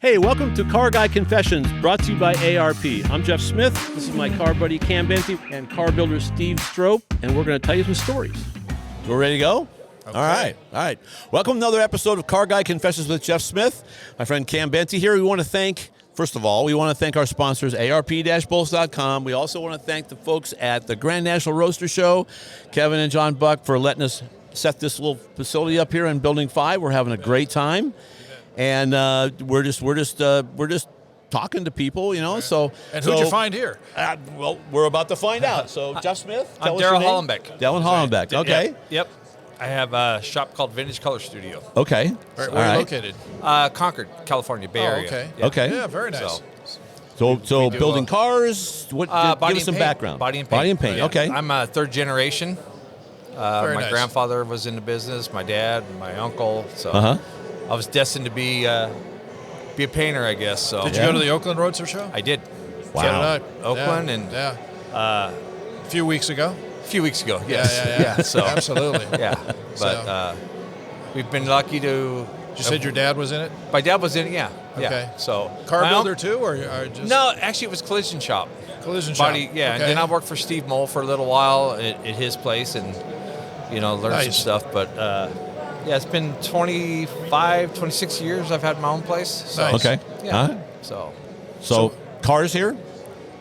Hey, welcome to Car Guy Confessions, brought to you by ARP. I'm Jeff Smith. This is my car buddy Cam Benty and car builder Steve Strope, and we're going to tell you some stories. We're ready to go? Okay. All right. Welcome to another episode of Car Guy Confessions with Jeff Smith. My friend Cam Benty here. We want to thank, first of all, our sponsors, ARP-Bulls.com. We also want to thank the folks at the Grand National Roadster Show, Kevin and John Buck, for letting us set this little facility up here in Building 5. We're having a great time. And we're just talking to people, you know. Right. So, and who'd you find here? Well, we're about to find out. So, Jeff Smith, I'm Darryl Hollenbeck. Darryl Hollenbeck. Okay. Yep. I have a shop called Vintage Color Studio. Okay. Where are you located? Concord, California, Bay Area. Okay. Yeah. Okay. Yeah, very nice. So do, building cars. What? Body give us some and paint. background. Body and paint. Yeah. Okay. I'm a third generation. Very my nice. grandfather was in the business. My dad, my uncle. So I was destined to be a painter, I guess. So Did you go to the Oakland Roadster Show? I did. Wow. So did I. Oakland yeah. and a few weeks ago. a few weeks ago. Yes. Yeah. So Absolutely. yeah, but we've been lucky to. You said your dad was in it? My dad was in it. Yeah. Okay. Yeah. So Car my builder too, or just No, actually, it was collision shop. collision Body, shop? yeah. Okay. And then I worked for Steve Mole for a little while at his place, and learned some Nice. stuff. But yeah, it's been 26 years I've had my own place. So, Nice. Okay. Yeah. So cars here.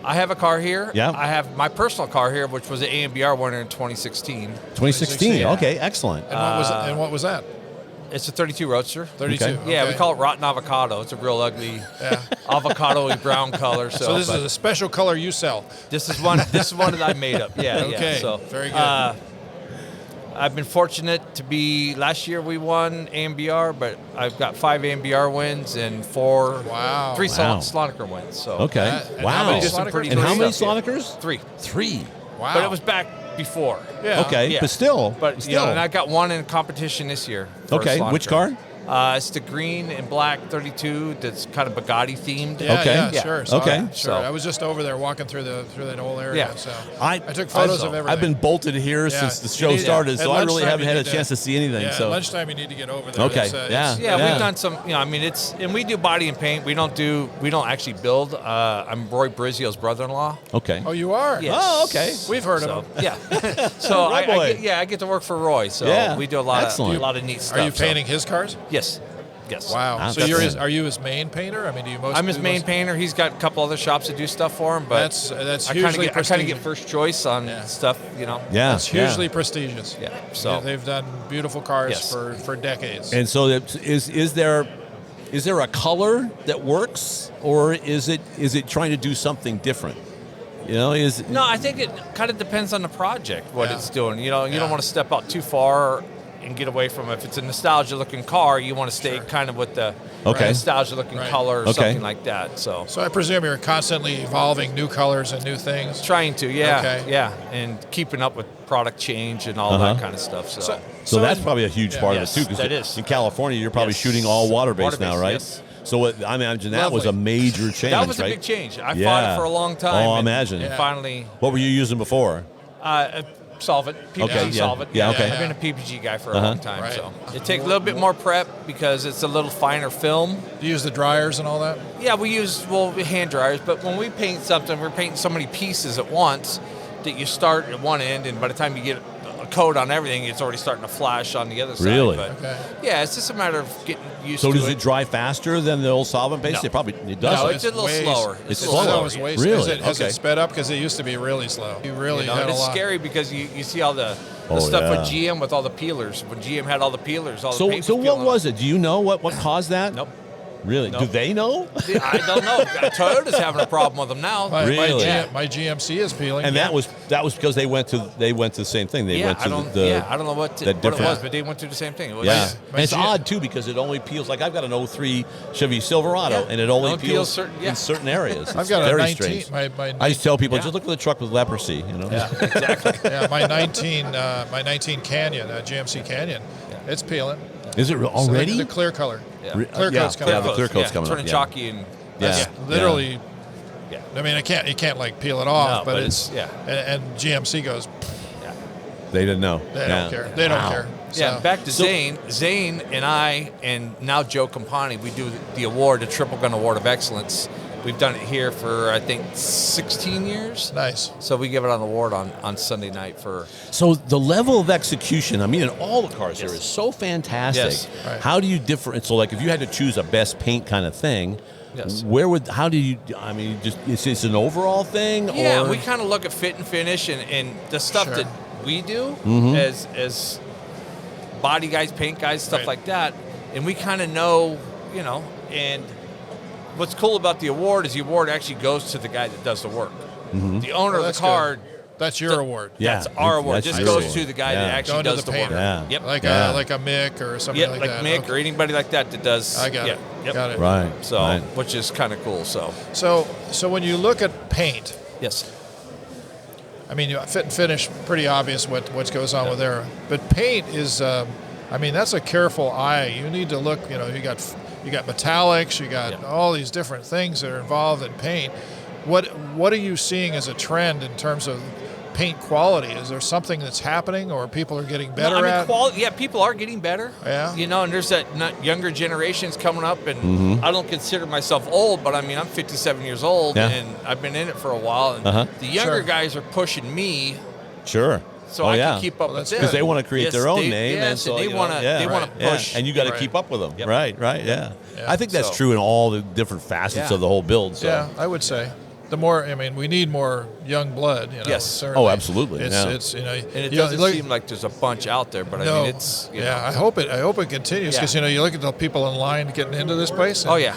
I have a car here. Yeah. I have my personal car here, which was an AMBR winner in 2016. 2016. Yeah. Okay. Excellent. And what was that? It's a 32 Roadster. 32. Okay. Yeah, okay. we call it rotten avocado. It's a real ugly Yeah. avocado-y brown color. So this is a special color you sell. This is one that I made up. Yeah. Okay, Yeah. So very good. I've been fortunate to be. Last year we won AMBR, but I've got 5 AMBR wins and 3 Wow. Slonaker wins. So Okay. And how Wow. many Just some pretty And how many stuff, yeah. Slonikers? 3. 3. Wow. But it was back before. Yeah. Okay. Yeah. But still. But and I got one in competition this year. For a Okay. Slonaker. Which car? It's the green and black 32 that's kind of Bugatti themed. Yeah, Okay. yeah, Yeah. sure. So Okay. Sure. So- I was just over there walking through that whole area. Yeah. So I took photos of everything. I've been bolted here Yeah. since the You show need- started, at so I really lunchtime haven't you had a need to- chance to see anything. Yeah, So at lunchtime you need to get over there. Okay. It's, Yeah. Yeah, we've done some. And we do body and paint. We don't actually build. I'm Roy Brizzio's brother-in-law. Okay. Oh, you are? Yes. Oh, okay. We've heard So, of him. yeah. So Roy boy. I get to work for Roy. So Yeah. we do a lot Excellent. of neat stuff. Are you so- painting his cars? Yes. Wow. That's So good. are you his main painter? I mean, do you most? I'm his do main most- painter. He's got a couple other shops that do stuff for him, but That's I hugely kind of prestigious. get first choice on Yeah. stuff. Yeah. That's hugely prestigious. Yeah. So They've done beautiful cars Yes. for decades. And so is there a color that works, or is it trying to do something different? No, I think it kind of depends on the project, what Yeah. it's doing. You Yeah. don't want to step out too far and get away from it. If it's a nostalgia-looking car, you want to stay Sure. kind of with the Okay. nostalgia-looking Right. color or Okay. something like that. So So I presume you're constantly evolving new colors and new things. trying to, yeah, Okay. yeah, and keeping up with product change and all that kind of stuff. So that's probably a huge part Yes, of it too. 'Cause that is. in California, you're probably Yes. shooting all water-based now, Water-based, right? yes. So I imagine that was a Lovely. major change, that was a right? big change. I Yeah. fought it for a long time. Oh, I and- imagine. And Yeah. finally, What were you using before? solvent, PPG Okay, yeah. solvent. Yeah, okay. I've been a PPG guy for a long time, Right. so it takes a little bit more prep because it's a little finer film. Do you use the dryers and all that? Yeah, we hand dryers, but when we paint something, we're painting so many pieces at once that you start at one end, and by the time you get a coat on everything, it's already starting to flash on the other side. Really? But Okay. yeah, it's just a matter of getting used So to does it dry faster than the old solvent base? No. It does. No, it? it's a little way- slower. It's a slower. little That was way Really? Has Okay. it sped up? Because it used to be really slow. You really had and a it's lot. scary because you see all the Oh, stuff yeah. with GM with all the peelers. When GM had all the peelers, all the So paint what peeling was it? Do you know what caused that? Nope. Really? Nope. Do they know? I don't know. Toyota's having a problem with them now. Really? My GMC is peeling. And that was because they went to the same thing. They went to I don't know what it different- was, but they went through the same thing. It was, Yeah, My and it's G- odd too because it only peels. Like I've got an 03 Chevy Silverado, Yeah. and it only Only peels peels in certain areas. I've It's got a very 19. strange. My I used to tell people Yeah. just look at the truck with leprosy. You know. Yeah, exactly. yeah, my 19 Canyon, GMC Canyon, it's peeling. Is it already? The clear color. Yeah. Clear coat's coming Yeah, out. the clear coat's coming turning up. chalky and Yeah. Literally. Yeah. I mean, you can't like peel it off, No, but but it's it's- and GMC goes. They didn't know. They don't care. They don't care. Yeah, back to Zane. Zane and I, and now Joe Campani, we do the award, the Triple Gun Award of Excellence. We've done it here for, I think, 16 years. Nice. So we give it an award on Sunday night for... So the level of execution, I mean, in all the cars here is so fantastic. Yes. Right. How do you different? So, like, if you had to choose a best paint kind of thing, Yes. how do you, I mean, just, it's an overall thing? Yeah, or? we kind of look at fit and finish and the stuff Sure. that we do Mm-hmm. as body guys, paint guys, stuff Right. like that. And we kind of know, and what's cool about the award is the award actually goes to the guy that does the work. Mm-hmm. The owner of the that's car, good. That's your award. Yeah, that's our award. that's Just your goes award. to the guy Yeah. that actually Going to does the the work. painter. Yeah. Yep. Like Yeah. a Mick or something Yep, like like that. Mick Okay. or anybody like that does. I got yeah, it. Yep. Got it. Right. So, right. which is kind of cool. So, So when you look at paint, yes. I mean, fit and finish, pretty obvious what goes on with there. But paint is, that's a careful eye. You need to look. You got metallics, you got all these different things that are involved in paint. What are you seeing as a trend in terms of paint quality? Is there something that's happening, or people are getting better at? People are getting better. Yeah. And there's that younger generations coming up, and I don't consider myself old, but I mean, I'm 57 years old, Yeah. and I've been in it for a while. And the younger Sure. guys are pushing me, Sure. so Oh, I yeah. can keep up with that's them. Because they want to create Yes, their own they- name, and yes, so they you know, want to. yeah, They want to yeah. push, and you got to Right. keep up with them. Yep. Right, yeah. I think that's So- true in all the different facets Yeah. of the whole build. So. Yeah, I would say. We need more young blood. Yes. certainly. Oh, absolutely, It's, yeah. it's And it you know, doesn't look- seem like there's a bunch out there, but I No, mean, it's I hope it continues because Yeah. you look at the people in line getting into this place. And, Oh, yeah.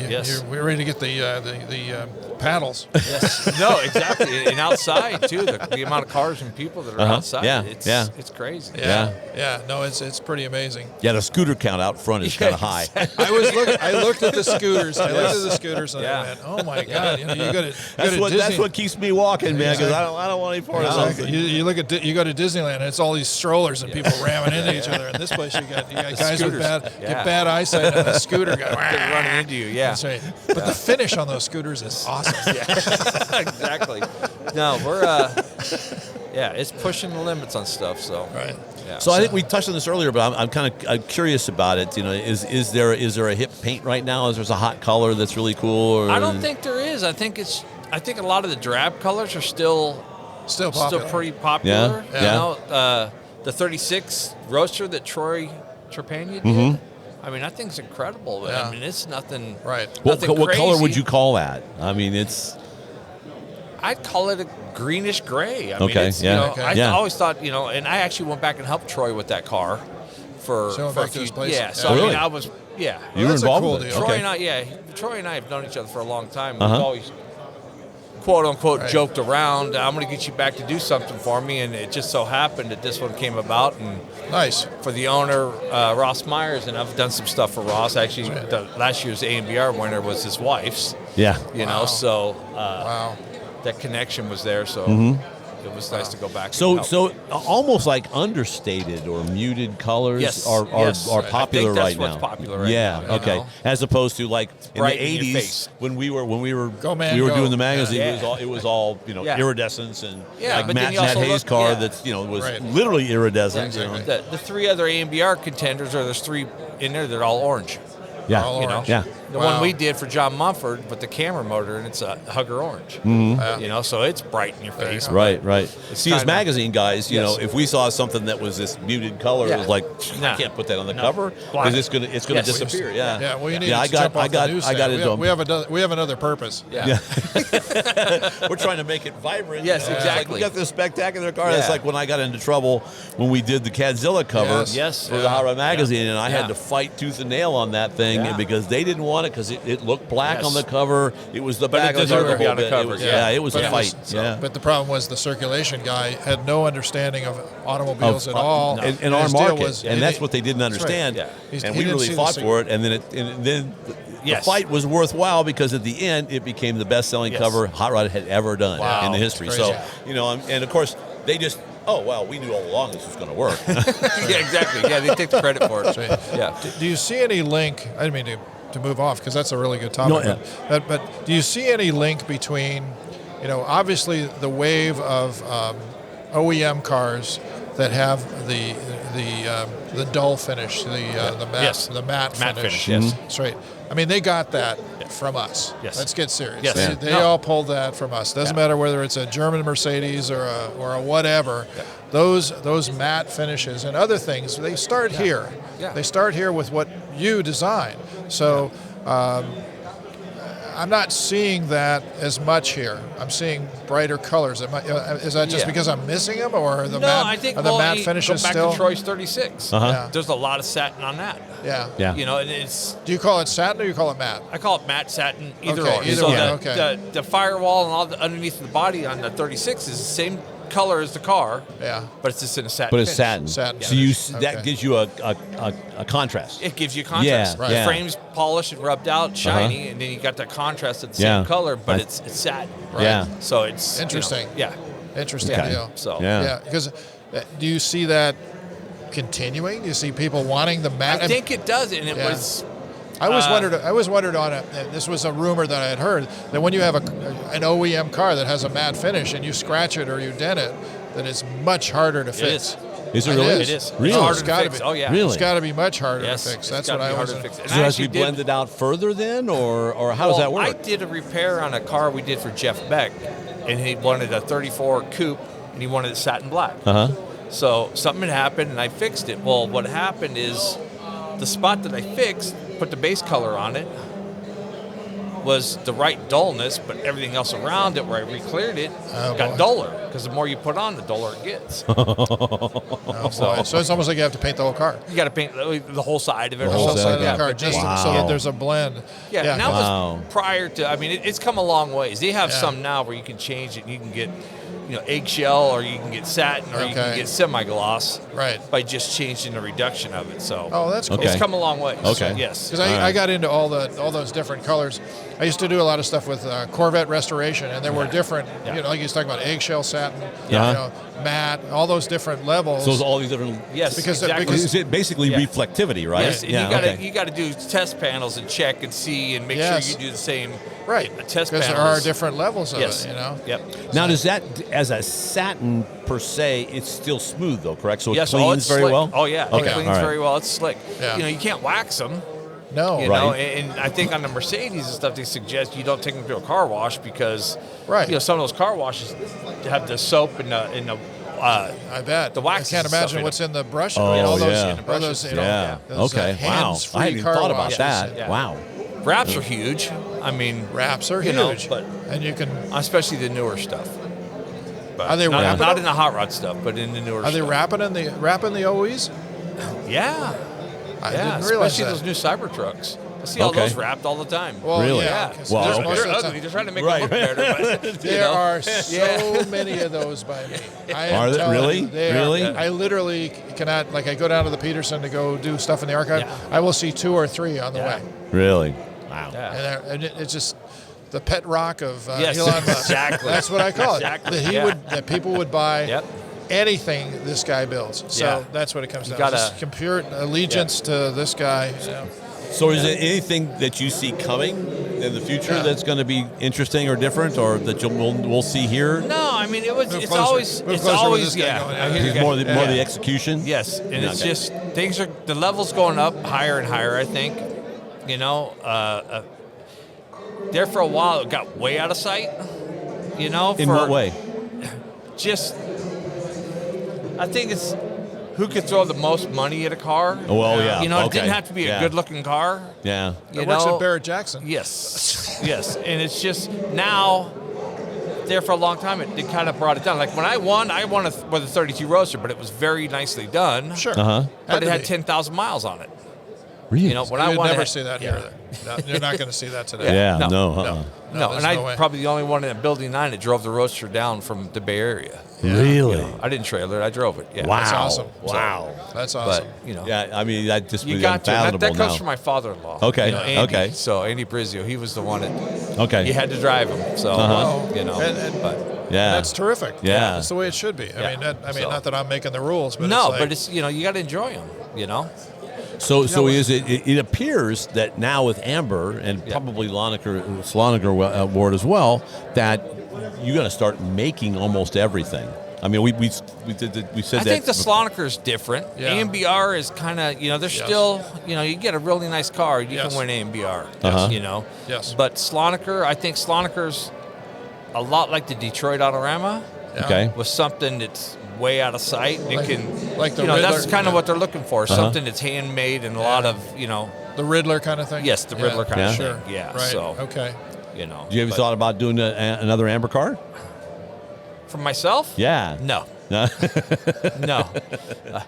Yes. we're ready to get the paddles. Yes. No, exactly. And outside too, the amount of cars and people that are outside. Yeah, yeah. It's crazy. Yeah. No, it's pretty amazing. Yeah, the scooter count out front is kind of high. I looked at the scooters. I looked at the scooters and Yeah. I went, "Oh my God!" You go to That's what keeps me walking, man. Because Exactly. I don't want any part of Exactly. something. You look at you go to Disneyland and it's all these strollers and people ramming into each other. In this place, you got guys with scooters. get bad eyeyesight on a scooter guy They're running into you. Yeah. That's right. But the finish on those scooters is awesome. Exactly. No, we're it's pushing the limits on stuff. So Right. Yeah. So I think we touched on this earlier, but I'm kind of curious about it. Is there a hip paint right now? Is there a hot color that's really cool? Or? I don't think there is. I think a lot of the drab colors are still Popular. pretty popular. Yeah. You know, the 36 roaster that Troy Trepanier did. Mm-hmm. I mean, that thing's incredible. Yeah. I mean, it's nothing. Right. What nothing color would crazy. you call that? I mean, it's I'd call it a greenish gray. I mean, Okay, it's, yeah. Okay. I Yeah. always thought, and I actually went back and helped Troy with that car for So went for a back to his few. place? Yeah. So Yeah. I Really? mean, I was you were that's a involved cool with it. deal. Troy Okay. and I have known each other for a long time. Uh-huh. We've always quote unquote Right. joked around. I'm going to get you back to do something for me, and it just so happened that this one came about. And Nice. for the owner, Ross Myers, and I've done some stuff for Ross. Actually, last year's AMBR winner was his wife's. Yeah. You Wow. know, so Wow. that connection was there. So it was nice to go back. So and help. almost like understated or muted colors Yes, are yes. are I popular think that's right what's now. popular right yeah. now, you Okay. know? As opposed to like in Bright the in your 80s face. when we were Go, man, we were go. doing the magazine. Yeah. It was all Yeah. iridescence and Yeah, like but then Matt you also Hayes' look- car yeah. that's was Right. literally iridescent. Yeah, you know? exactly. the three other AMBR contenders, or there's three in there, they're all orange. Yeah. All You know, orange. Yeah. the Wow. one we did for John Mumford with the camera motor, and it's a Hugger orange. Yeah. You know, so it's bright in your face. Right, right. See, as kinda- magazine guys, you Yes. know, if we saw something that was this muted color, it Yeah. was like, I Nah. can't put that on the No. cover Black. because it's gonna Yes. disappear. Yeah, Yeah, well, you need yeah. to jump off the newsstand. I got it. We have another purpose. Yeah. We're trying to make it vibrant. Yes, you know? It's like, exactly. we got this spectacular car. Yeah. It's like when I got into trouble when we did the Cadzilla cover Yes. for the Hot Rod magazine, and I Yeah. had to fight tooth and nail on that thing Yeah. because they didn't want it because it looked black Yes. on the cover. It was the But it back of the deserved cover to be whole on the bit. cover, It was, yeah. it was But a it fight. was- yeah. But the problem was the circulation guy had no understanding of automobiles Of- at all. in our his deal market, was- and that's what they didn't That's right. understand. Yeah. And He we didn't really see the fought sig- for it, and then the Yes. fight was worthwhile because at the end it became the best-selling Yes. cover Hot Rod had ever done Wow. in the history. Crazy. So and of course they just we knew all along this was going to work. Yeah, exactly. Yeah, they take the credit for it. Right. Yeah. Do you see any link? I didn't mean to move off because that's a really good topic. No, yeah. But do you see any link between, obviously the wave of OEM cars that have the dull finish, the matte, Yes. the matte finish, finish. yes. That's right. I mean, they got that from us. Yes. Let's get serious. Yes. They No. all pulled that from us. Doesn't matter whether it's a German Mercedes or a whatever. Yeah. Those matte finishes and other things, they start here. Yeah. They start here with what you design. So I'm not seeing that as much here. I'm seeing brighter colors. Is that just Yeah. because I'm missing them, or are the No, matte, I think are the matte go finishes back still? to Troy's 36. Yeah. There's a lot of satin on that. Yeah. Yeah. You know, and it's Do you call it satin or you call it matte? I call it matte satin, either Okay, or. either so way, the, okay. the firewall and all the, underneath the body on the 36 is the same color as the car. Yeah. But it's just in a satin. But it's finish. satin. Satin So you finish. that Okay. gives you a contrast. It gives you contrast. Yeah, right. The yeah. frame's polished and rubbed out, shiny, and then you got that contrast of the same Yeah. color, but I- it's satin. Yeah. So it's Interesting. You know, Interesting Okay. deal. So Yeah. Yeah, because do you see that continuing? Do you see people wanting the matte? I think it does, and it Yeah. was. I always wondered on it. This was a rumor that I had heard that when you have an OEM car that has a matte finish and you scratch it or you dent it, that it's much harder to fix. is. Is it It really? is. It is. Really? It's harder It's to gotta fix. be. Oh yeah. Really? It's got to be much harder Yes. to fix. it's That's gotta what I be always. harder to fix. And So I it has to be actually did- blended out further then, or how does that work? I did a repair on a car we did for Jeff Beck, and he wanted a 34 coupe, and he wanted it satin black. Uh-huh. So something had happened, and I fixed it. Well, what happened is the spot that I fixed, put the base color on it, was the right dullness, but everything else around it, where I re-cleared it, got boy. duller. Because the more you put on, the duller it gets. Oh, boy. So it's almost like you have to paint the whole car. You got to paint the whole side of it. The or whole side side of yeah. the car, just Wow. so that there's a blend. Yeah, and that Wow. was prior to. I mean, it's come a long ways. They have Yeah. some now where you can change it. And you can get, eggshell, or you can get satin, or you can Okay. get semi-gloss. Right. By just changing the reduction of it. So. Oh, that's cool. Okay. It's come a long way. Okay. Yes. Because I got into all those different colors. I used to do a lot of stuff with Corvette restoration, and there were different, Yeah. like he's talking about eggshell satin, Yeah. matte, all those different levels. So it's all these different. Yes. Because- exactly. because- Is it basically Yeah. reflectivity, right? Yes, and Yeah. you got to do test panels and check and see and make Yes. sure you do the same right, test because panels. there are different levels of Yes. it, Yep. Now, does that, as a satin per se, it's still smooth though, correct? So it Yes. cleans it's very slick. well. Oh yeah. Okay. It cleans all right. very well. It's slick. Yeah. You can't wax them. No, You Right. know, and I think on the Mercedes and stuff, they suggest you don't take them to a car wash because, Right. some of those car washes have the soap and the I bet. The waxes I can't and stuff imagine in what's it. in the brush. Oh, all those, yeah. all those, Yeah. those, Okay. Wow. hands-free I hadn't even car thought about washes. that. Yeah. Wow. wraps are huge. I mean, Wraps are you know, huge, but and you can. especially the newer stuff. But Are they not, wrapping not them? in the hot rod stuff, but in the newer Are they stuff. wrapping the OEs? Yeah. I Yeah, didn't realize especially that. those new Cybertrucks. I see all Okay. those wrapped all the time. Well, Really? yeah. Yeah. 'cause Well, there's okay. most They're of the ugly. time- They're trying to make Right. them look better. But, you There know. are so many of those by me. I am Are there? telling Really? you, they Really? Are, I literally cannot, like I go down to the Peterson to go do stuff in the archive, Yeah. I will see 2 or 3 on the Yeah. way. Really? Wow. Yeah. And it's just the pet rock of Yes, Elon Musk. exactly. That's what I call it. Exactly, That yeah. that people would buy Yep. anything this guy builds. So Yeah. that's what it comes down to. gotta- Just pure allegiance to this guy. So is there anything that you see coming in the future Yeah. that's going to be interesting or different, or that we'll see here? No, I mean Move it's closer. always Move it's closer with always this guy yeah. going, I yeah. hear you It's guys. more the Yeah. execution. Yes, and it's Okay. just things are the levels going up higher and higher. I think, there for a while it got way out of sight. In what way? Just, I think it's who could throw the most money at a car. Oh, well, yeah. It Okay. didn't have to be Yeah. a good-looking car. Yeah. You It works know? at Barrett Jackson. Yes, yes, and it's just now. There for a long time, it kind of brought it down. Like when I won with a 32 Roadster, but it was very nicely done. Sure. Uh-huh. But it had to be. 10,000 miles on it. Really? When I You'd won, never it, see that yeah. here. No, you're not going to see that today. Yeah. No, No. No, uh-uh. No, there's and no way. I'm probably the only one in Building 9 that drove the Roadster down from the Bay Area. Really? I didn't trailer it, I drove it. Yeah. Wow. That's awesome. Wow. That's awesome. But, Yeah. I mean, that just you was got to. That unfathomable comes now. from my father-in-law. Okay, Andy. okay. So Andy Brizio, he was the one that Okay. you had to drive him. So, And- but Yeah. That's terrific. Yeah. That's the way it should be. Yeah. I mean, So- not that I'm making the rules, but no, it's like, but it's you got to enjoy them. So know, is it? It appears that now with AMBR and Yeah. probably Sloniker Ward as well, that you got to start making almost everything. I mean, we said that. I think the Slonaker is different. Yeah. AMBR is kind of, they're still, you get a really nice car, you can win AMBR, Yes. But Slonaker, I think Slonaker's a lot like the Detroit Autorama. Yeah. Okay. With something that's way out of sight. It can, like the that's Riddler, kind of what they're looking for. Something that's handmade and a lot of, the Riddler kind of thing. Yes, the Riddler kind of Sure. thing. Yeah. Right. So, Okay. Do you ever thought about doing another Amber car? For myself? Yeah. No. No. No.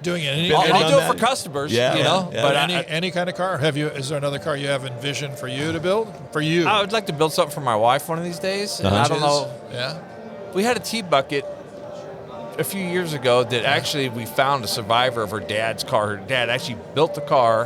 Doing it. I'll done do it that? for customers, Yeah, yeah. But any kind of car. Is there another car you have envisioned for you to build? For you? I would like to build something for my wife one of these days. And I don't know. Yeah. We had a T-Bucket a few years ago that actually we found a survivor of her dad's car. Her dad actually built the car.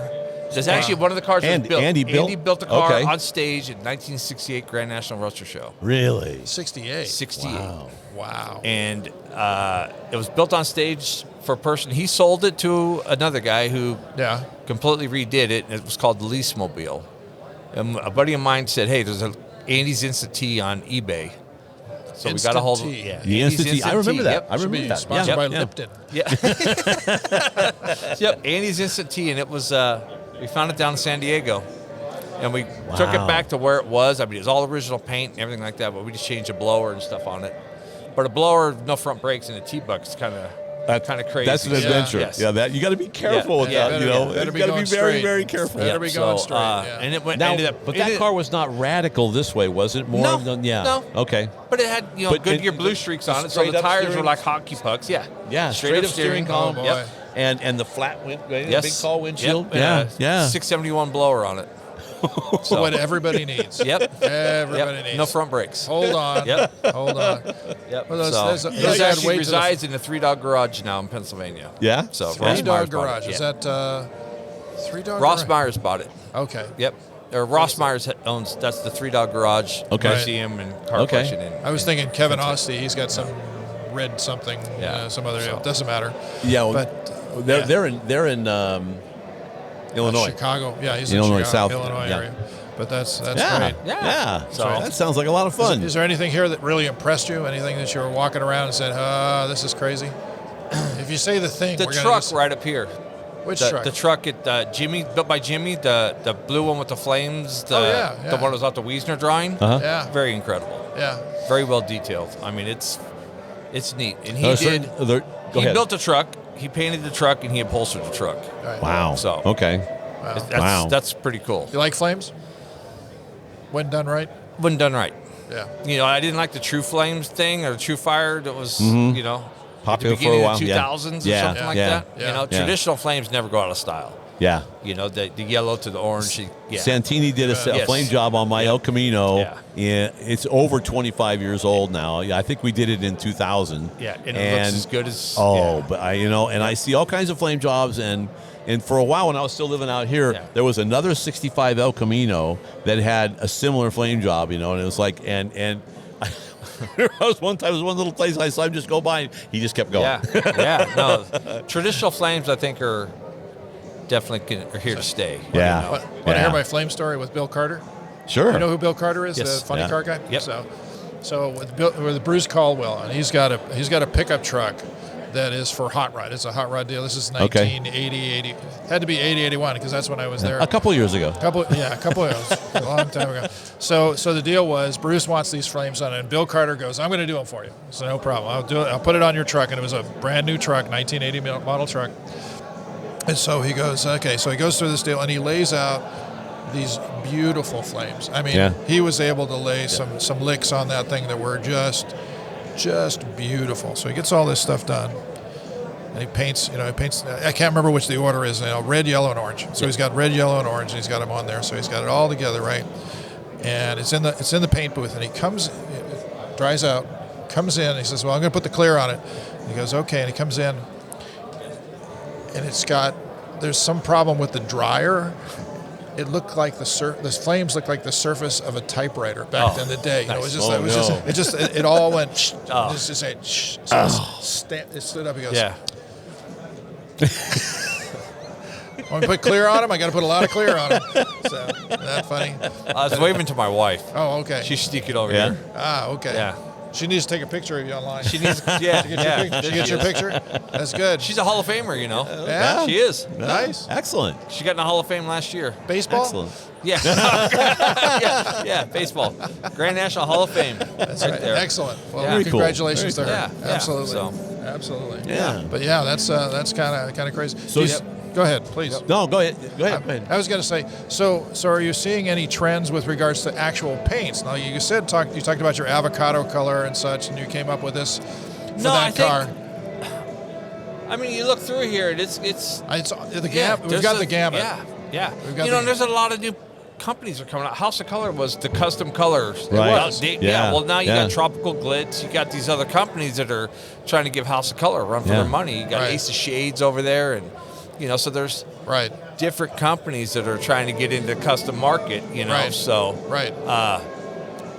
There's actually one of the cars that was built. Andy built the car Okay. on stage at 1968 Grand National Roadster Show. Really? 68. 68. Wow. And it was built on stage for a person. He sold it to another guy who Yeah. completely redid it, and it was called the Lease Mobile. And a buddy of mine said, hey, there's a Andy's Instant Tea on eBay. So we got a hold of Instant Tea. yeah. The Andy's Instant Tea. I remember that. Yep. I remember that. Sponsored Yeah. by Yeah. Lipton. Yeah. Yep. Andy's Instant Tea, and it was we found it down in San Diego. And we took it back to where it was. I mean, it was all original paint and everything like that, but we just changed the blower and stuff on it. But a blower, no front brakes, and a T-Buck's kind of crazy. That's an adventure. Yes. Yeah, that you got to be careful with Yeah. that. Better- You know, better you be got to going be very, straight. very careful. Better be going straight. Yeah. And it went. Now, ended up, but that car was not radical this way, was it? More No, of the, yeah. no. Okay. But it had But Goodyear it- blue streaks on it, so straight the up tires steering- were like hockey pucks. Yeah. Yeah, straight up steering column. Oh, boy. Yep. And the flat Yes. big tall windshield. Yep. And Yeah, a 671 blower on it. So what everybody needs. Yep. Everybody Yep. needs. No front brakes. Hold on. Yep. Hold on. Yep. Well, those- so those- he those add actually weight to the- resides in the 3-Dog Garage now in Pennsylvania. Yeah? So Three Ross Dog Myers bought Garage. it. Is Yeah. that 3-Dog Ross Garage? Myers bought it. Okay. Yep. Or Ross Myers owns. That's the 3-Dog Garage Okay. museum and car Okay. collection. I was thinking Kevin Ostie. He's got some red something. Yeah. Some other. So- It doesn't matter. Yeah. Well, But they're in Illinois. Chicago. Yeah, he's Illinois, in Chicago, South. Illinois Yeah. area. But that's Yeah. great. Yeah. So- that sounds like a lot of fun. Is there anything here that really impressed you? Anything that you were walking around and said, this is crazy? If you say the thing, The we're gonna truck just- right up here. Which the, truck? The truck at Jimmy, built by Jimmy, the blue one with the flames, the yeah. one that was out the Wiesner drawing. Uh-huh. Yeah. Very incredible. Yeah. Very well detailed. I mean, it's neat. And he Go he ahead. built a truck, he painted the truck, and he upholstered the truck. Right. Wow. So- Okay. That's pretty cool. You like flames? When done right? When done right. Yeah. I didn't like the True Flames thing or the True Fire that was, Popular at the for a beginning while. of the 2000s Yeah. or something like Yeah. that. Yeah. Yeah. Traditional flames never go out of style. Yeah. The yellow to the orange. Yeah. Santini did a Yes. flame job on my El Camino. Yeah. It's over 25 years old now. Yeah, I think we did it in 2000. Yeah, and it looks as good as. Oh, yeah. but I see all kinds of flame jobs, and for a while when I was still living out here, there was another 65 El Camino that had a similar flame job, and it was like, and I was one time, it was one little place I saw him just go by, and he just kept going. Yeah. No, traditional flames I think are definitely are here to stay. Yeah. Want to hear my flame story with Bill Carter? Sure. You know who Bill Carter is? Yes. The funny Yeah. car guy? Yep. So with Bruce Caldwell, and he's got a pickup truck that is for hot rod. It's a hot rod deal. This is 1980, had to be 80, 81 because that's when I was there. A couple years ago. A couple of years, a long time ago. So the deal was Bruce wants these flames on it, and Bill Carter goes, "I'm going to do them for you." So no problem. I'll do it. I'll put it on your truck, and it was a brand new truck, 1980 model truck. And so he goes, okay. So he goes through this deal, and he lays out these beautiful flames. I mean, he was able to lay some licks on that thing that were just beautiful. So he gets all this stuff done. And he paints, I can't remember which the order is now, red, yellow, and orange. So he's got red, yellow, and orange, and he's got them on there. So he's got it all together, right? And it's in the paint booth, and he comes, it dries out, comes in, and he says, well, I'm going to put the clear on it. And he goes, okay, and he comes in, and there's some problem with the dryer. It looked like the flames looked like the surface of a typewriter back in the day. Nice. It all went. It stood up. He goes, Yeah. when we put clear on him, I got to put a lot of clear on him. So, isn't that funny? I was waving to my wife. Oh, okay. She's sneaking over here. Okay. Yeah. She needs to take a picture of you online. She needs, yeah, She yeah. gets your picture? That's good. She's a Hall of Famer, you know. Yeah? She is. Nice. Excellent. She got in the Hall of Fame last year. Baseball? Excellent. Yeah. yeah, baseball. Grand National Hall of Fame. That's right right. there. Excellent. Well, Yeah. Very cool. congratulations Very to her. cool. Yeah, yeah. Absolutely. So- Absolutely. Yeah. But yeah, that's kind of crazy. So Do you- Go ahead, please. No, go ahead. Go ahead. I was going to say, so are you seeing any trends with regards to actual paints? Now, you talked about your avocado color and such, and you came up with this for that car. I mean, you look through here, and it's the gam. We've got the gamut. Yeah. We've got You know, and there's a lot of new companies are coming out. House of Color was the custom colors. Right. was. Yeah. Well, now you Yeah. got Tropical Glitz. You got these other companies that are trying to give House of Color a run for Yeah. their money. You got Right. Ace of Shades over there, and you know, so there's Right. different companies that are trying to get into custom market. You know, Right. so Right.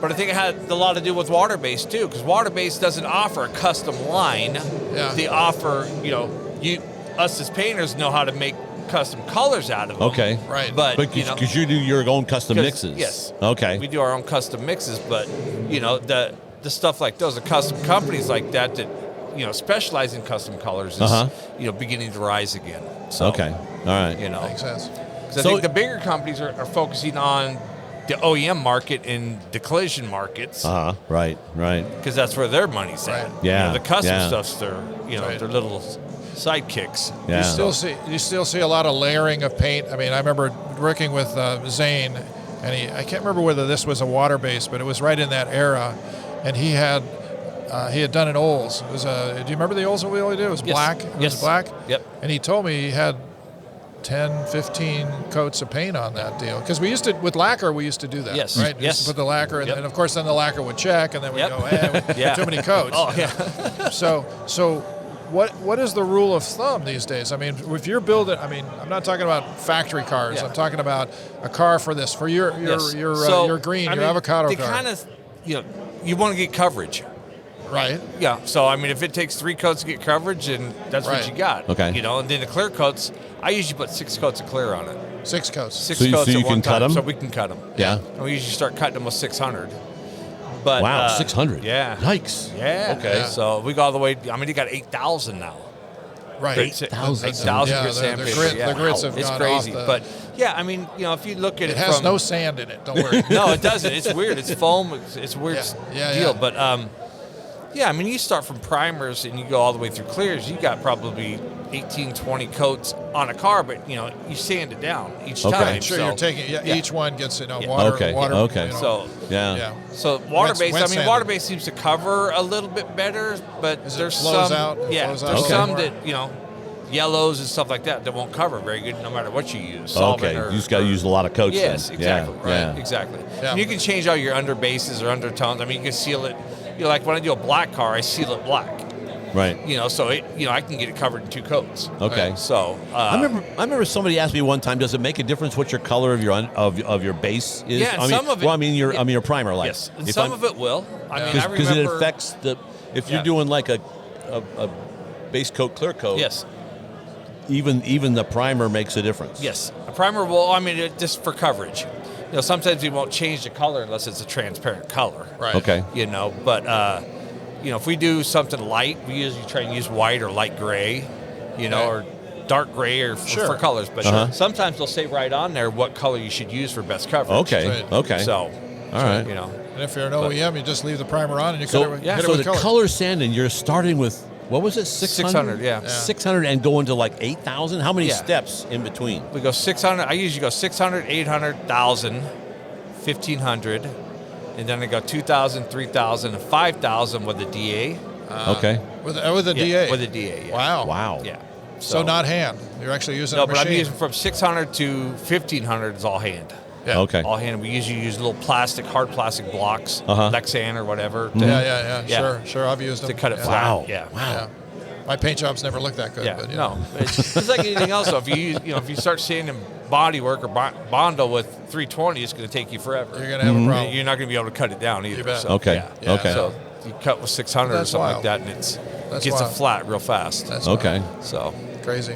But I think it had a lot to do with water-based too, because water-based doesn't offer a custom line. Yeah. They offer, you know, us as painters know how to make custom colors out of them. Okay. Right. But you know, Because you do your own custom 'cause- mixes. Yes. Okay. We do our own custom mixes, but you know, the stuff like those, the custom companies like that you know specialize in custom colors is you know beginning to rise again. So, Okay. All right. You know, Makes sense. 'cause I So- think the bigger companies are focusing on the OEM market and the collision markets. Right. Right. Because that's where their money's at. Right. Yeah, You know, the custom yeah. stuff's their, you know, Right. their little sidekicks. Yeah. You still see a lot of layering of paint. I mean, I remember working with Zane, and I can't remember whether this was a water base, but it was right in that era, and he had done an Olds. It was do you remember the Olds that we only did? It was Yes. black. It Yes. was black. Yep. And he told me he had 10, 15 coats of paint on that deal. Because with lacquer, we used to do that. Yes. Right? We Yes. used to put the lacquer, and, Yep. and of course, then the lacquer would check, and then we'd Yep. go, hey, Yeah. too many coats. Oh, yeah. So what is the rule of thumb these days? I mean, if you're building, I mean, I'm not talking about factory cars. Yeah. I'm talking about a car for your Yes. your green, I your mean, avocado they car. kind of, you know, you want to get coverage. Right. Yeah. So, I mean, if it takes 3 coats to get coverage, and that's Right. what you got. Okay. You know, and then the clear coats, I usually put 6 coats of clear on it. 6 coats. 6 So you- coats so you at one can cut time, 'em? so we can cut them. Yeah. And we usually start cutting them with 600. But, Wow. 600. Yeah. Yikes. Yeah. Okay. Yeah. So we go all the way. I mean, you got 8,000 now. Right. 8,000. 8,000 Yeah, grit the sandpaper. grit- yeah. the grits have It's gone crazy. off the- But yeah, I mean, you know, if you look at it, It has from, no sand in it. Don't worry. no, it doesn't. It's weird. It's foam. It's a weird Yeah, deal. yeah. But yeah, I mean, you start from primers and you go all the way through clears. You got probably 18, 20 coats on a car, but you know, you sand it down each Okay. time. Sure, so, you're taking yeah. each one gets Yeah. water. Okay, Water. okay. You know, So Yeah. yeah. So water-based, wet I mean, sanded. water-based seems to cover a little bit better, but As it there's flows some, out, yeah, flows out there's a some little more. that, you know, yellows and stuff like that won't cover very good no matter what you use. Okay. solvent or- You just got to or- use a lot of coats. Yes, then. exactly. Yeah. Right, exactly. Yeah. And you can change out your underbases or undertones. I mean, you can seal it. You know, like when I do a black car, I seal it black. Right. You know, so I can get it covered in 2 coats. Okay. Right. So I remember somebody asked me one time, does it make a difference what your color of your of your base is? Yeah, and I mean, some of it- well, I mean yeah. your primer, like yes, and if some of it will. I mean, I because remember it affects the if you're Yeah. doing like a base coat, clear coat. Yes. Even the primer makes a difference. Yes, a primer will. I mean, just for coverage. You know, sometimes we won't change the color unless it's a transparent color. Right. Okay. You know, but you know, if we do something light, we usually try and use white or light gray. You know, Right. or dark gray or Sure. for colors. But Uh-huh. sometimes they'll say right on there what color you should use for best coverage. Okay. Right. Okay. So, all right. you know, And if you're an OEM, you just leave the primer on and you So, yeah. hit it so with the color. color sanding, you're starting with what was it? 600, yeah. Yeah. 600 and going to like 8,000. How many Yeah. steps in between? we go 600. I usually go 600, 800, 1,000, 1,500, and then I go 2,000, 3,000, and 5,000 with the DA. Okay. with a Yeah, DA. with a DA. Yeah. Wow. Wow. Yeah. So not hand. You're actually using No, a but machine. I'm using from 600 to 1,500 is all hand. Yeah. Okay. All hand. We usually use little hard plastic blocks, Uh-huh. Lexan or whatever. To, Yeah. Yeah. Sure. I've used them To cut it yeah. flat. Wow. Yeah. Yeah. My paint jobs never look that good. Yeah. But, you No. know. It's like anything else. So if you use, if you start sanding body work or Bondo with 320, it's going to take you forever. You're gonna have a problem. You're not going to be able to cut it down either. You bet. So, Okay. Yeah. Okay. So you cut with 600 or That's something wild. like that, and it That's gets wild. it flat real fast. That's Okay. So crazy.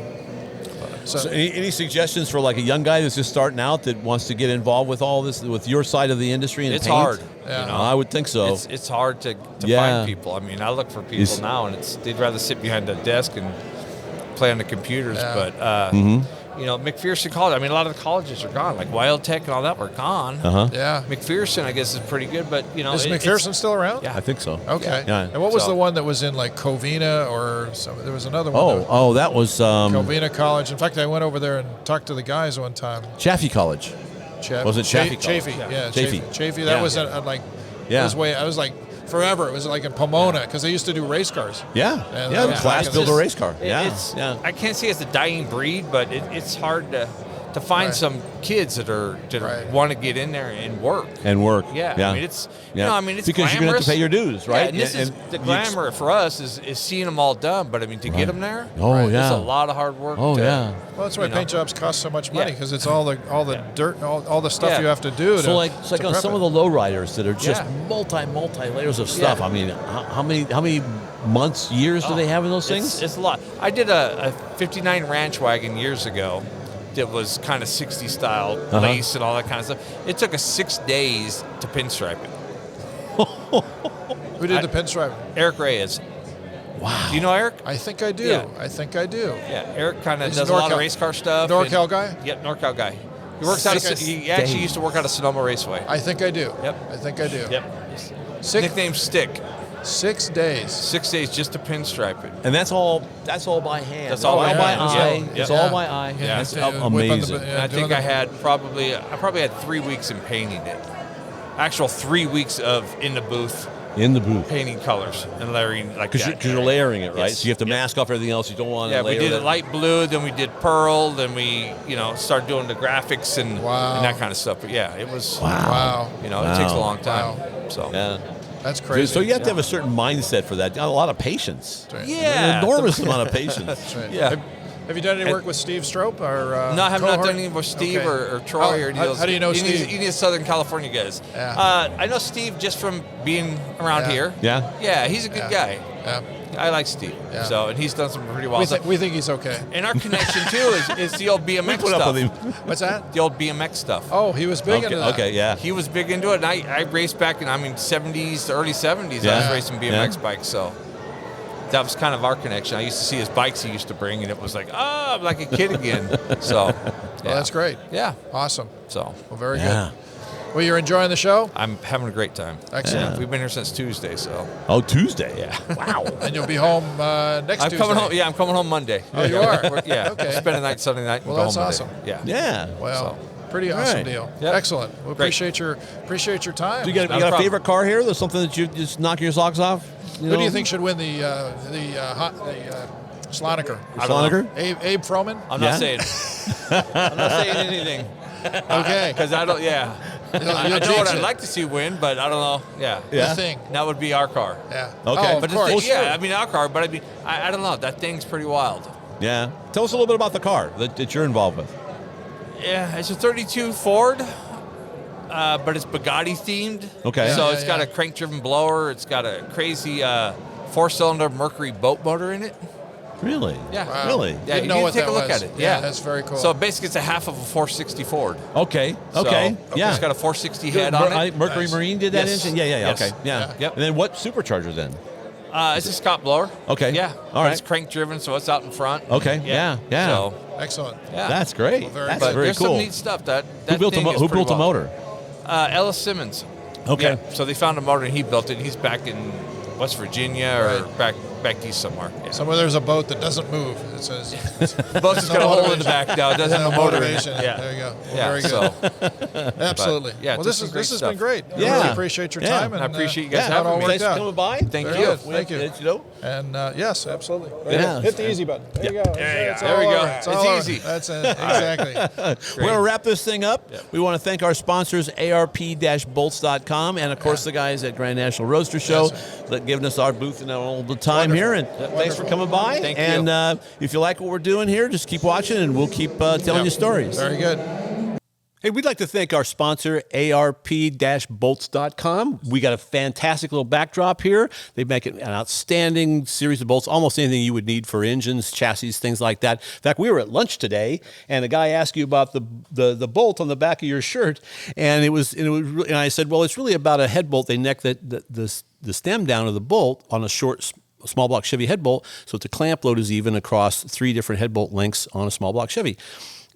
So any suggestions for like a young guy that's just starting out that wants to get involved with all this, with your side of the industry and It's paint? hard. Yeah. You know? I would think so. It's hard to Yeah. find people. I mean, I look for people now, and they'd rather sit behind a desk and play on the computers. Yeah. But you know, McPherson College. I mean, a lot of the colleges are gone. Like Wild Tech and all that were gone. Yeah. McPherson, I guess, is pretty good. But you know, Is McPherson still around? Yeah. I think so. Okay. Yeah. And what was So- the one that was in like Covina or there was another one? Oh, that was Covina College. In fact, I went over there and talked to the guys one time. Chaffee College. Was it Chaffee College? Chafee, yeah. Chafee. Chafee. That Yeah. was like, Yeah. I was like forever. It was like in Pomona because they used to do race cars. Yeah. And, Yeah. The yeah. class It's build a just- race car. Yeah. It's, Yeah. I can't say it's a dying breed, but it's hard to find Right. some kids that Right. want to get in there and work. And work. Yeah, Yeah. I mean it's Yeah. you know, I mean it's because you're going to have to glamorous. pay your dues, right? Yeah, and this is the glamour for us is seeing them all done, but I mean to get them there, Oh, it's yeah. a lot of hard work. Oh, to- yeah. Well, that's why You know. paint jobs cost so much money Yeah. because it's all the dirt, and all the stuff Yeah. you have to do. So like on some of the lowriders that are just Yeah. multi layers of stuff. Yeah. I mean, how many months, years do they have in those things? It's a lot. I did a 59 ranch wagon years ago that was kind of 60 style lace and all that kind of stuff. It took us 6 days to pinstripe it. Who did the pinstripe? Eric Reyes. Wow. Do you know Eric? I think I do. Yeah. I think I do. Yeah, Eric kind of He's does a lot of NorCal- race car stuff. NorCal and- guy? Yep, NorCal guy. He works out. He actually used to work out of Sonoma Raceway. I think I do. Yep. I think I do. Yep. Six, Nickname Stick. 6 days. 6 days just to pinstripe it. And that's all by hand. That's all by by hand. eye. Yeah. It's Yeah. all by eye. Yeah. That's Yeah. amazing. And I think I probably had 3 weeks in painting it. Actual 3 weeks of in the booth In the booth. painting colors and layering like Because that. you're layering it, right? Yes. So you have to mask off everything else. You don't want to Yeah, we layer did it. it light blue, then we did pearl, then we, started doing the graphics and that kind of stuff. But yeah, it was, Wow. it takes a Wow. long time. Wow. So Yeah. That's crazy. So you have to have a certain mindset for that. A lot of patience. That's right. yeah, An enormous amount of patience. That's right. Yeah. Have you done any work with Steve Strope? Or, No, I have not cohort? done anything with Steve Okay. or Troy or any of those. How do you know Steve? Any of the Southern California guys. Yeah. I know Steve just from being around Yeah. here. Yeah. Yeah, he's a good guy. Yeah. I like Steve. Yeah. So, and he's done some pretty well stuff. We think he's okay. And our connection too is the old BMX Put stuff. up with him. What's that? The old BMX stuff. Oh, he was big into that. Okay, yeah. He was big into it, and I raced back in 70s to early 70s. I was Yeah. racing BMX Yeah. bikes, so that was kind of our connection. I used to see his bikes he used to bring, and it was like, I'm like a kid again. So, Well, yeah. that's great. Yeah. Awesome. So Well, very Yeah. good. Well, you're enjoying the show? I'm having a great time. Excellent. We've been here since Tuesday, so Oh, Tuesday. yeah. Wow. And you'll be home next I'm Tuesday. coming home. Yeah, I'm coming home Monday. Oh, you are? Yeah. Okay. Spend a night Sunday night. And Well, go that's home awesome. Monday. Yeah. Yeah. Well, pretty All awesome right. deal. Yep. Excellent. We Great. appreciate your time. So you got, Not you a got a problem. favorite car here? There's something that you just knock your socks off? Who do you think should win the Sloniker? Sloniker? Abe Froman? I'm Yeah. not saying. I'm not saying anything Okay. because I don't. Yeah. I know jinx what I'd it. like to see win, but I don't know. Yeah. Yeah. The thing. That would be our car. Yeah. Okay. Oh, of But the course. thing, yeah, I mean our car, but I mean I don't know. That thing's pretty wild. Yeah. Tell us a little bit about the car that you're involved with. Yeah, it's a 32 Ford, but it's Bugatti themed. Okay. So Yeah, it's got yeah. a crank-driven blower. It's got a crazy 4-cylinder Mercury boat motor in it. Really? Yeah. Wow. Really? Yeah, Didn't you know need what to take that a look was. at it. Yeah, Yeah, that's very cool. So basically, it's a half of a 460 Ford. Okay. So Okay. Yeah. It's got a 460 head on it. Mercury Nice. Marine did that Yes. engine? Yeah. Yes. Okay. Yeah. Yeah. Yep. And then what supercharger then? It's a Scott blower. Okay. Yeah. All right. It's crank driven, so it's out in front. Okay. Yeah. So Excellent. yeah, That's great. Well, very That's good. but very there's cool. some neat stuff. That Who built thing is who pretty built a wild. motor? Ellis Simmons. Okay. Yeah, so they found a motor and he built it. And he's back in West Virginia or back east somewhere. Yeah. Somewhere there's a boat that doesn't move. It says Boat's just got a hole in the back now. It doesn't have a motor in it. motivation. Yeah. There you go. Well, Yeah. very good. So Absolutely. yeah, well, just this some great has stuff. been great. I Yeah. really appreciate your Yeah. time. And I appreciate you guys how it having all me. worked Thanks for out. coming by. Thank Very you. good. Thank you. Let you know. And yes, absolutely. Yeah. Hit the easy button. There you go. There It's you all go. There we over. go. It's It's all over. easy. That's it. Exactly. We're going to wrap this thing up. Yep. We want to thank our sponsors, ARP-bolts.com, and, of course, the guys at Grand National Roaster Show that giving us our booth and all the time here. And thanks for coming by. Thank you. And if you like what we're doing here, just keep watching, and we'll keep telling you stories. Very good. Hey, we'd like to thank our sponsor, ARP-bolts.com. We got a fantastic little backdrop here. They make an outstanding series of bolts, almost anything you would need for engines, chassis, things like that. In fact, we were at lunch today, and a guy asked you about the bolt on the back of your shirt, and and I said, well, it's really about a head bolt. They neck the stem down of the bolt on a short, small block Chevy head bolt, so the clamp load is even across 3 different head bolt lengths on a small block Chevy.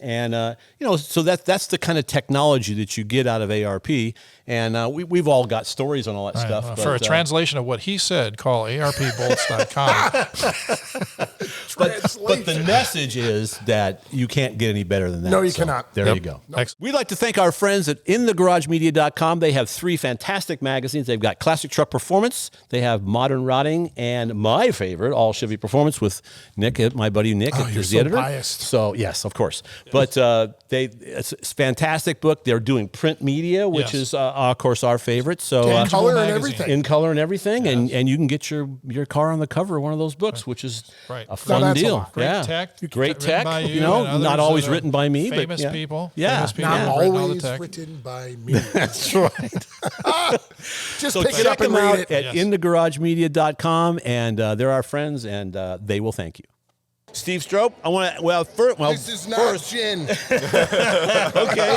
And, so that's the kind of technology that you get out of ARP. And we've all got stories on all that stuff. Well, for a translation of what he said, call ARPbolts.com. But the message is that you can't get any better than that. No, you cannot. There you go. Nope. We'd like to thank our friends at InTheGarageMedia.com. They have 3 fantastic magazines. They've got Classic Truck Performance, they have Modern Rotting, and my favorite, All Chevy Performance with Nick, my buddy Nick, you're the editor. Biased. So, yes, of course. But it's a fantastic book. They're doing print media, which is, of course, our favorite. So in color and everything. In color and everything, and you can get your car on the cover of one of those books, which is a fun that's a deal. lot. Great tech. Great written tech. by You you know, and not others always that are written by me, famous but people. Yeah. Famous people Not have written all the always tech. written by me. That's right. Just So pick it check up and them read out it. at InTheGarageMedia.com, and they're our friends, and they will thank you. Steve Strope, I want to, This is not gin. okay.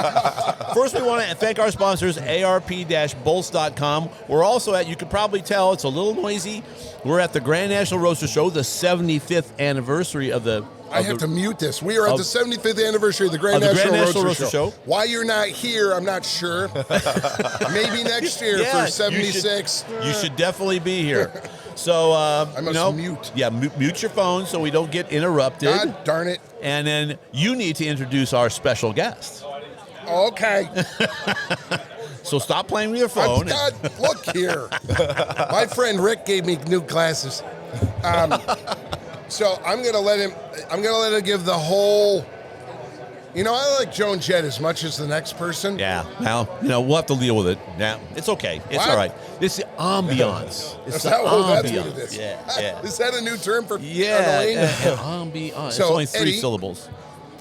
First, we want to thank our sponsors, ARP-bolts.com. We're also you could probably tell it's a little noisy. We're at the Grand National Roadster Show, the 75th anniversary of the... I have to mute this. We are at the 75th anniversary of the Grand Grand National National Roadster Roadster Show. Show. Why you're not here, I'm not sure. Maybe next year for 76. You should definitely be here. So, I must mute. Yeah, mute your phone so we don't get interrupted. God darn it. And then you need to introduce our special guest. Okay. So stop playing with your phone. God, look here. My friend Rick gave me new glasses. So I'm gonna let him give the whole. You know, I like Joan Jett as much as the next person. Yeah. Well, we'll have to deal with it. Yeah, it's okay. It's What? all right. It's the ambiance. It's the That's what ambiance. it is. Yeah. Is that a new term for Yeah. annoying? Ambiance. So, it's only 3 Eddie, syllables.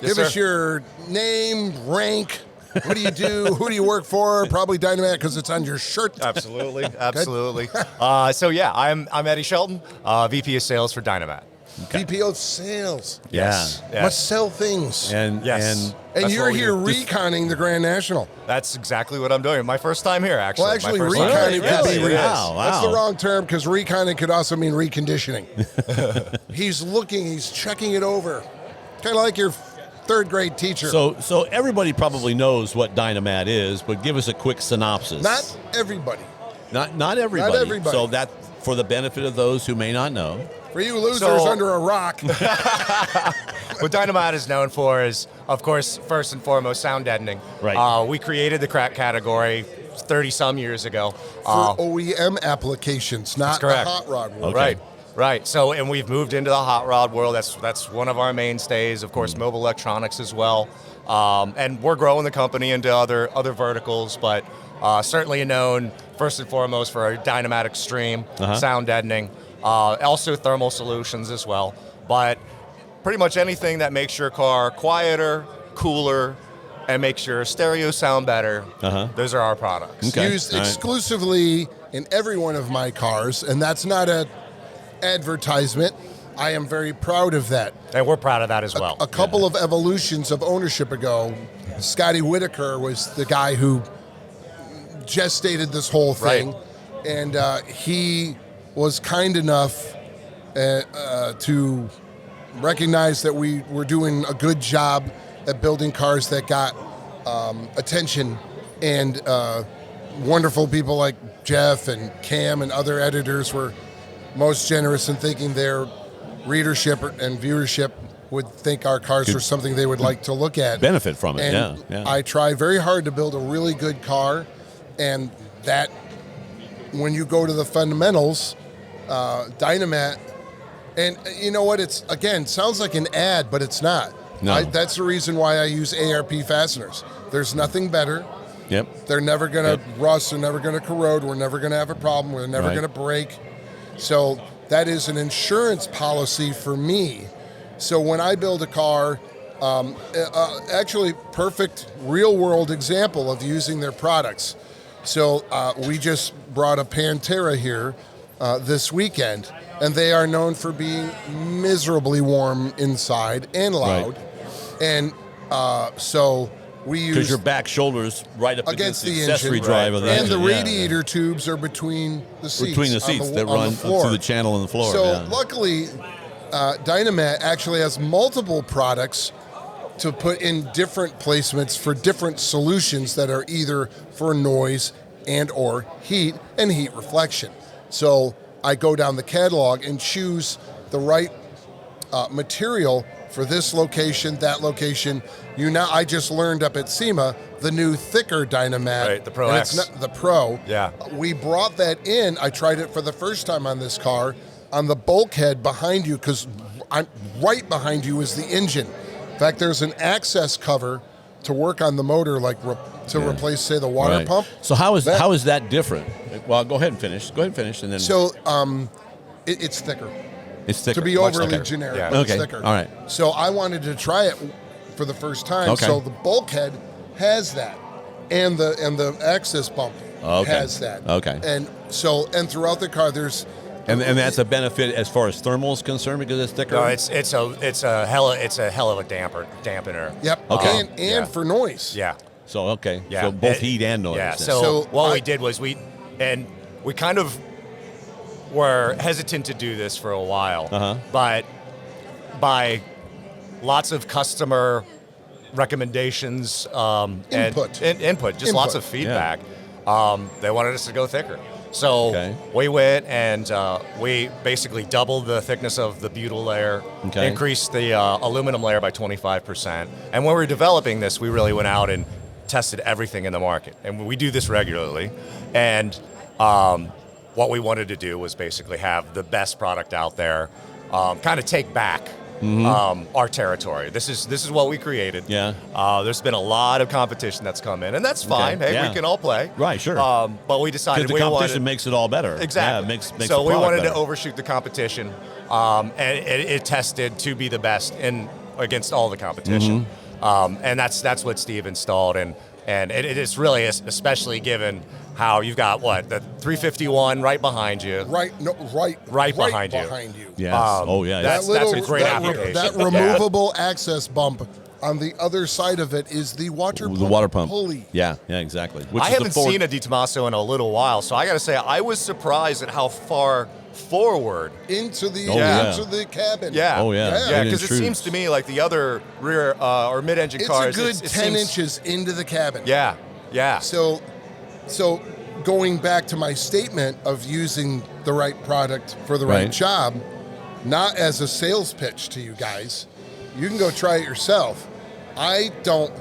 Give us your name, rank. What do you do? Who do you work for? Probably Dynamat because it's on your shirt. Absolutely. So yeah, I'm Eddie Shelton, VP of Sales for Dynamat. VP of Sales. Yes. Must sell things. And Yes. And That's you're what we here do. reconning the Grand National. That's exactly what I'm doing. My first time here, actually. Well, actually, My first time. reconning could be Really? Wow. That's the wrong term because reconning could also mean reconditioning. He's checking it over. Kind of like your 3rd grade teacher. So everybody probably knows what Dynamat is, but give us a quick synopsis. Not everybody. Not everybody. Not everybody. So that for the benefit of those who may not know. For you losers So- under a rock. What Dynamat is known for is, of course, first and foremost, sound deadening. Right. We created the crack category 30-some years ago. For OEM applications, not the correct. hot rod world. Okay. Right. So, and we've moved into the hot rod world. That's one of our mainstays. Of course, mobile electronics as well. And we're growing the company into other verticals, but certainly known first and foremost for our Dynamat Extreme sound deadening. Also thermal solutions as well. But pretty much anything that makes your car quieter, cooler, and makes your stereo sound better. Those are our products. Okay. Used All right. exclusively in every one of my cars, and that's not a advertisement. I am very proud of that. And we're proud of that as well. A couple of evolutions of ownership ago, Scotty Whitaker was the guy who gestated this whole thing, Right. and he was kind enough to recognize that we were doing a good job at building cars that got attention, and wonderful people like Jeff and Cam and other editors were most generous in thinking their readership and viewership would think our cars were something they would like to look at. Benefit from it, And yeah. I try very hard to build a really good car, and that when you go to the fundamentals, Dynamat, and you know what, it's, again, sounds like an ad, but it's not. No. That's the reason why I use ARP fasteners. There's nothing better. Yep. They're never going to rust. They're never going to corrode. We're never going to have a problem. We're never Right. going to break. So that is an insurance policy for me. So when I build a car, Actually, perfect real-world example of using their products. So we just brought a Pantera here this weekend, and they are known for being miserably warm inside and loud. Right. And so we use... Because your back shoulder's right up against the accessory engine, drive of the and engine. the radiator tubes are between the seats. Between the seats that run up through the channel in the floor. So luckily, Dynamat actually has multiple products to put in different placements for different solutions that are either for noise and or heat and heat reflection. So I go down the catalog and choose the right material for this location, that location. I just learned up at SEMA the new thicker Dynamat. Right, the Pro and X. It's not the Pro. Yeah. We brought that in. I tried it for the first time on this car on the bulkhead behind you, because I'm right behind you is the engine. In fact, there's an access cover to work on the motor, like to replace, say, the water Right. pump. So how is that different? Well, go ahead and finish. And then. So it's thicker. It's thicker. To be much overly thicker. generic, Yeah. but Okay. it's thicker. All right. So I wanted to try it for the first time. Okay. So the bulkhead has that, and the access bump has that. Okay. And throughout the car, there's. And that's a benefit as far as thermal is concerned because it's thicker. No, it's a hell of a dampener. Yep. Okay. And for noise. Yeah. So okay. Yeah. So both heat and noise. Yeah. then. So what I- we did was we kind of were hesitant to do this for a while, but by lots of customer recommendations Input. just lots of feedback, they wanted us to go thicker. So we went and we basically doubled the thickness of the butyl layer, increased the aluminum layer by 25%. And when we were developing this, we really went out and tested everything in the market. And we do this regularly. And what we wanted to do was basically have the best product out there, kind of take back our territory. This is what we created. Yeah. There's been a lot of competition that's come in, and that's fine. Okay. Hey, Yeah. we can all play. Right, sure. But we decided the we competition wanted, makes it all better. exactly. Yeah, makes so the we product wanted better. to overshoot the competition, and it tested to be the best against all the competition. And that's what Steve installed, and it is really, especially given how you've got the 351 right behind you. Right behind you. Yes. Yeah. That's a great application. That removable access bump on the other side of it is the water pump. The water pump. Pulley. Yeah, exactly. Which I is the haven't forward- seen a Di Tommaso in a little while, so I got to say I was surprised at how far forward. Into the yeah. into the cabin. Yeah. Oh, yeah. Yeah, It because it intrudes. seems to me like the other rear or mid-engine It's cars. a good it 10 seems- inches into the cabin. Yeah. Yeah. So going back to my statement of using the right product for the right job, not as a sales pitch to you guys, you can go try it yourself. I don't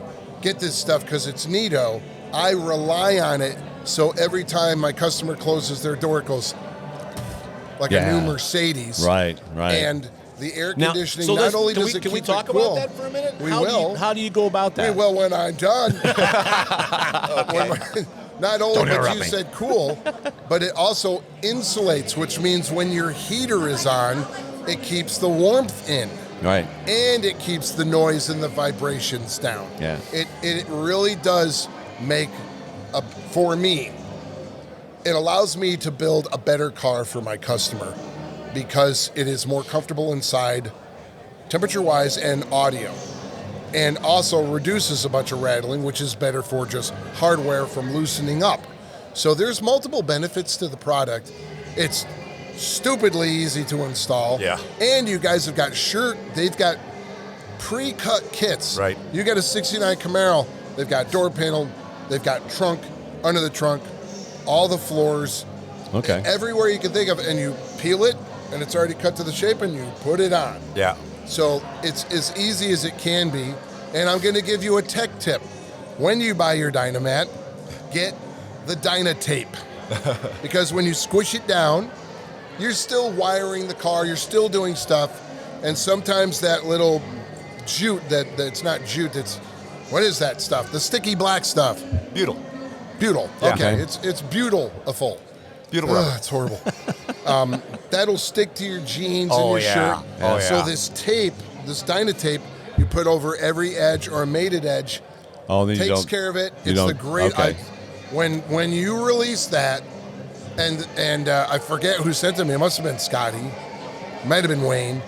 get this stuff because it's neato. I rely on it, so every time my customer closes their door, it goes like a new Mercedes. Right. And the air Now, conditioning, so not only can does we, it can keep we talk it cool, about that for a minute? We How will. How do you go about that? We will when I'm done. Not only but you said cool, but it also insulates, which means when your heater is on, it keeps the warmth in. Right. And it keeps the noise and the vibrations down. Yeah. It really does make, for me, it allows me to build a better car for my customer because it is more comfortable inside, temperature-wise and audio. And also reduces a bunch of rattling, which is better for just hardware from loosening up. So there's multiple benefits to the product. It's stupidly easy to install. Yeah. And you guys have got they've got pre-cut kits. Right. You got a 69 Camaro, they've got door panel, they've got trunk, under the trunk, all the floors. Okay. Everywhere you can think of, and you peel it, and it's already cut to the shape, and you put it on. Yeah. So it's as easy as it can be. And I'm going to give you a tech tip. When you buy your Dynamat, get the Dynatape. Because when you squish it down, you're still wiring the car, you're still doing stuff. And sometimes that little jute, that's not jute, what is that stuff? The sticky black stuff. Butyl. Butyl. Yeah. Okay, it's butyl-a-full. Butyl Ugh, rubber. it's horrible. That'll stick to your jeans and Oh, your yeah. shirt. Oh, So yeah. this tape, this Dynatape, you you put over every edge or a mated edge. Oh, then you Takes don't. care of it. you It's the don't- great. Okay. When you release that, and I forget who sent it to me. It must have been Scotty. Might have been Wayne.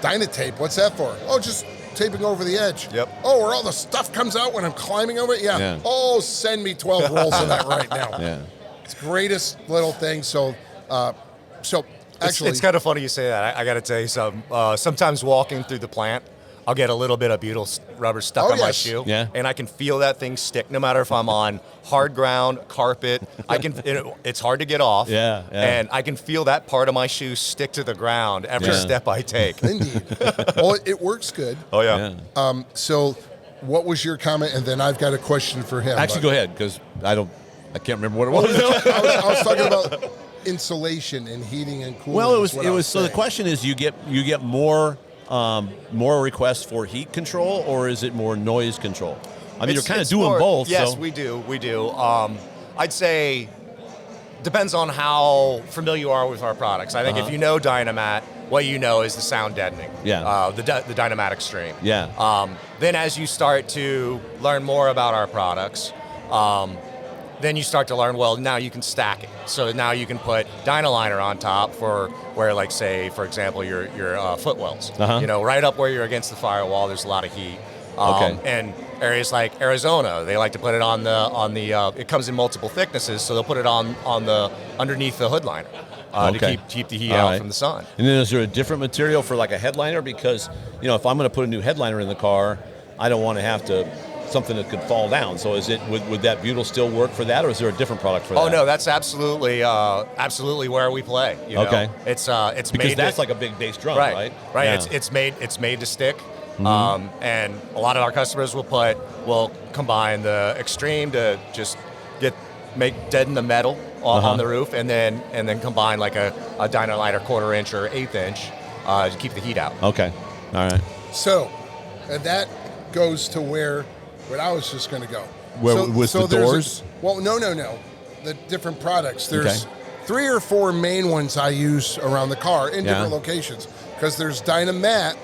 Dynatape. What's that for? Oh, just taping over the edge. Yep. Oh, where all the stuff comes out when I'm climbing over it? Yeah. Yeah. Oh, send me 12 rolls of that right now. Yeah. It's the greatest little thing. So actually, It's kind of funny you say that. I got to tell you something. Sometimes walking through the plant, I'll get a little bit of butyl rubber stuck Oh, on my yes. shoe, Yeah. and I can feel that thing stick no matter if I'm on hard ground, carpet. It's hard to get off, Yeah, yeah. and I can feel that part of my shoe stick to the ground every Yeah. step I take. indeed. Well, it works good. Oh yeah. Yeah. So what was your comment? And then I've got a question for him. Actually, go ahead because I can't remember what it was. I was talking about insulation and heating and cooling. Well, is what I so the saying. question is, you get more requests for heat control, or is it more noise control? I mean, you're kind of It's doing more- both. Yes, so. we do. I'd say depends on how familiar you are with our products. I think if you know Dynamat, what you know is the sound deadening. Yeah. The Dynamat Extreme. Yeah. Then as you start to learn more about our products, then you start to learn, well, now you can stack it. So now you can put Dynaliner on top for where, like, say, for example, your footwells. Uh-huh. You know, right up where you're against the firewall, there's a lot of heat. Okay. And areas like Arizona, they like to put it on the. It comes in multiple thicknesses, so they'll put it on the underneath the hood liner Okay. to keep the heat All out right. from the sun. And then is there a different material for like a headliner? Because, if I'm going to put a new headliner in the car, I don't want to have something that could fall down. So would that butyl still work for that, or is there a different product for that? Oh no, that's absolutely where we play. You know? Okay. It's Because made that's to, like a big bass drum, right? Right. Yeah. It's made to stick. And a lot of our customers will combine the Extreme to just deaden the metal on the roof, and then combine like a Dynaliner 1/4 inch or 1/8 inch to keep the heat out. Okay. All right. So, and that goes to where I was just going to go. Where, with the there's doors? Well, no. The different products. There's Okay. 3 or 4 main ones I use around the car in Yeah. different locations. Because there's Dynamat,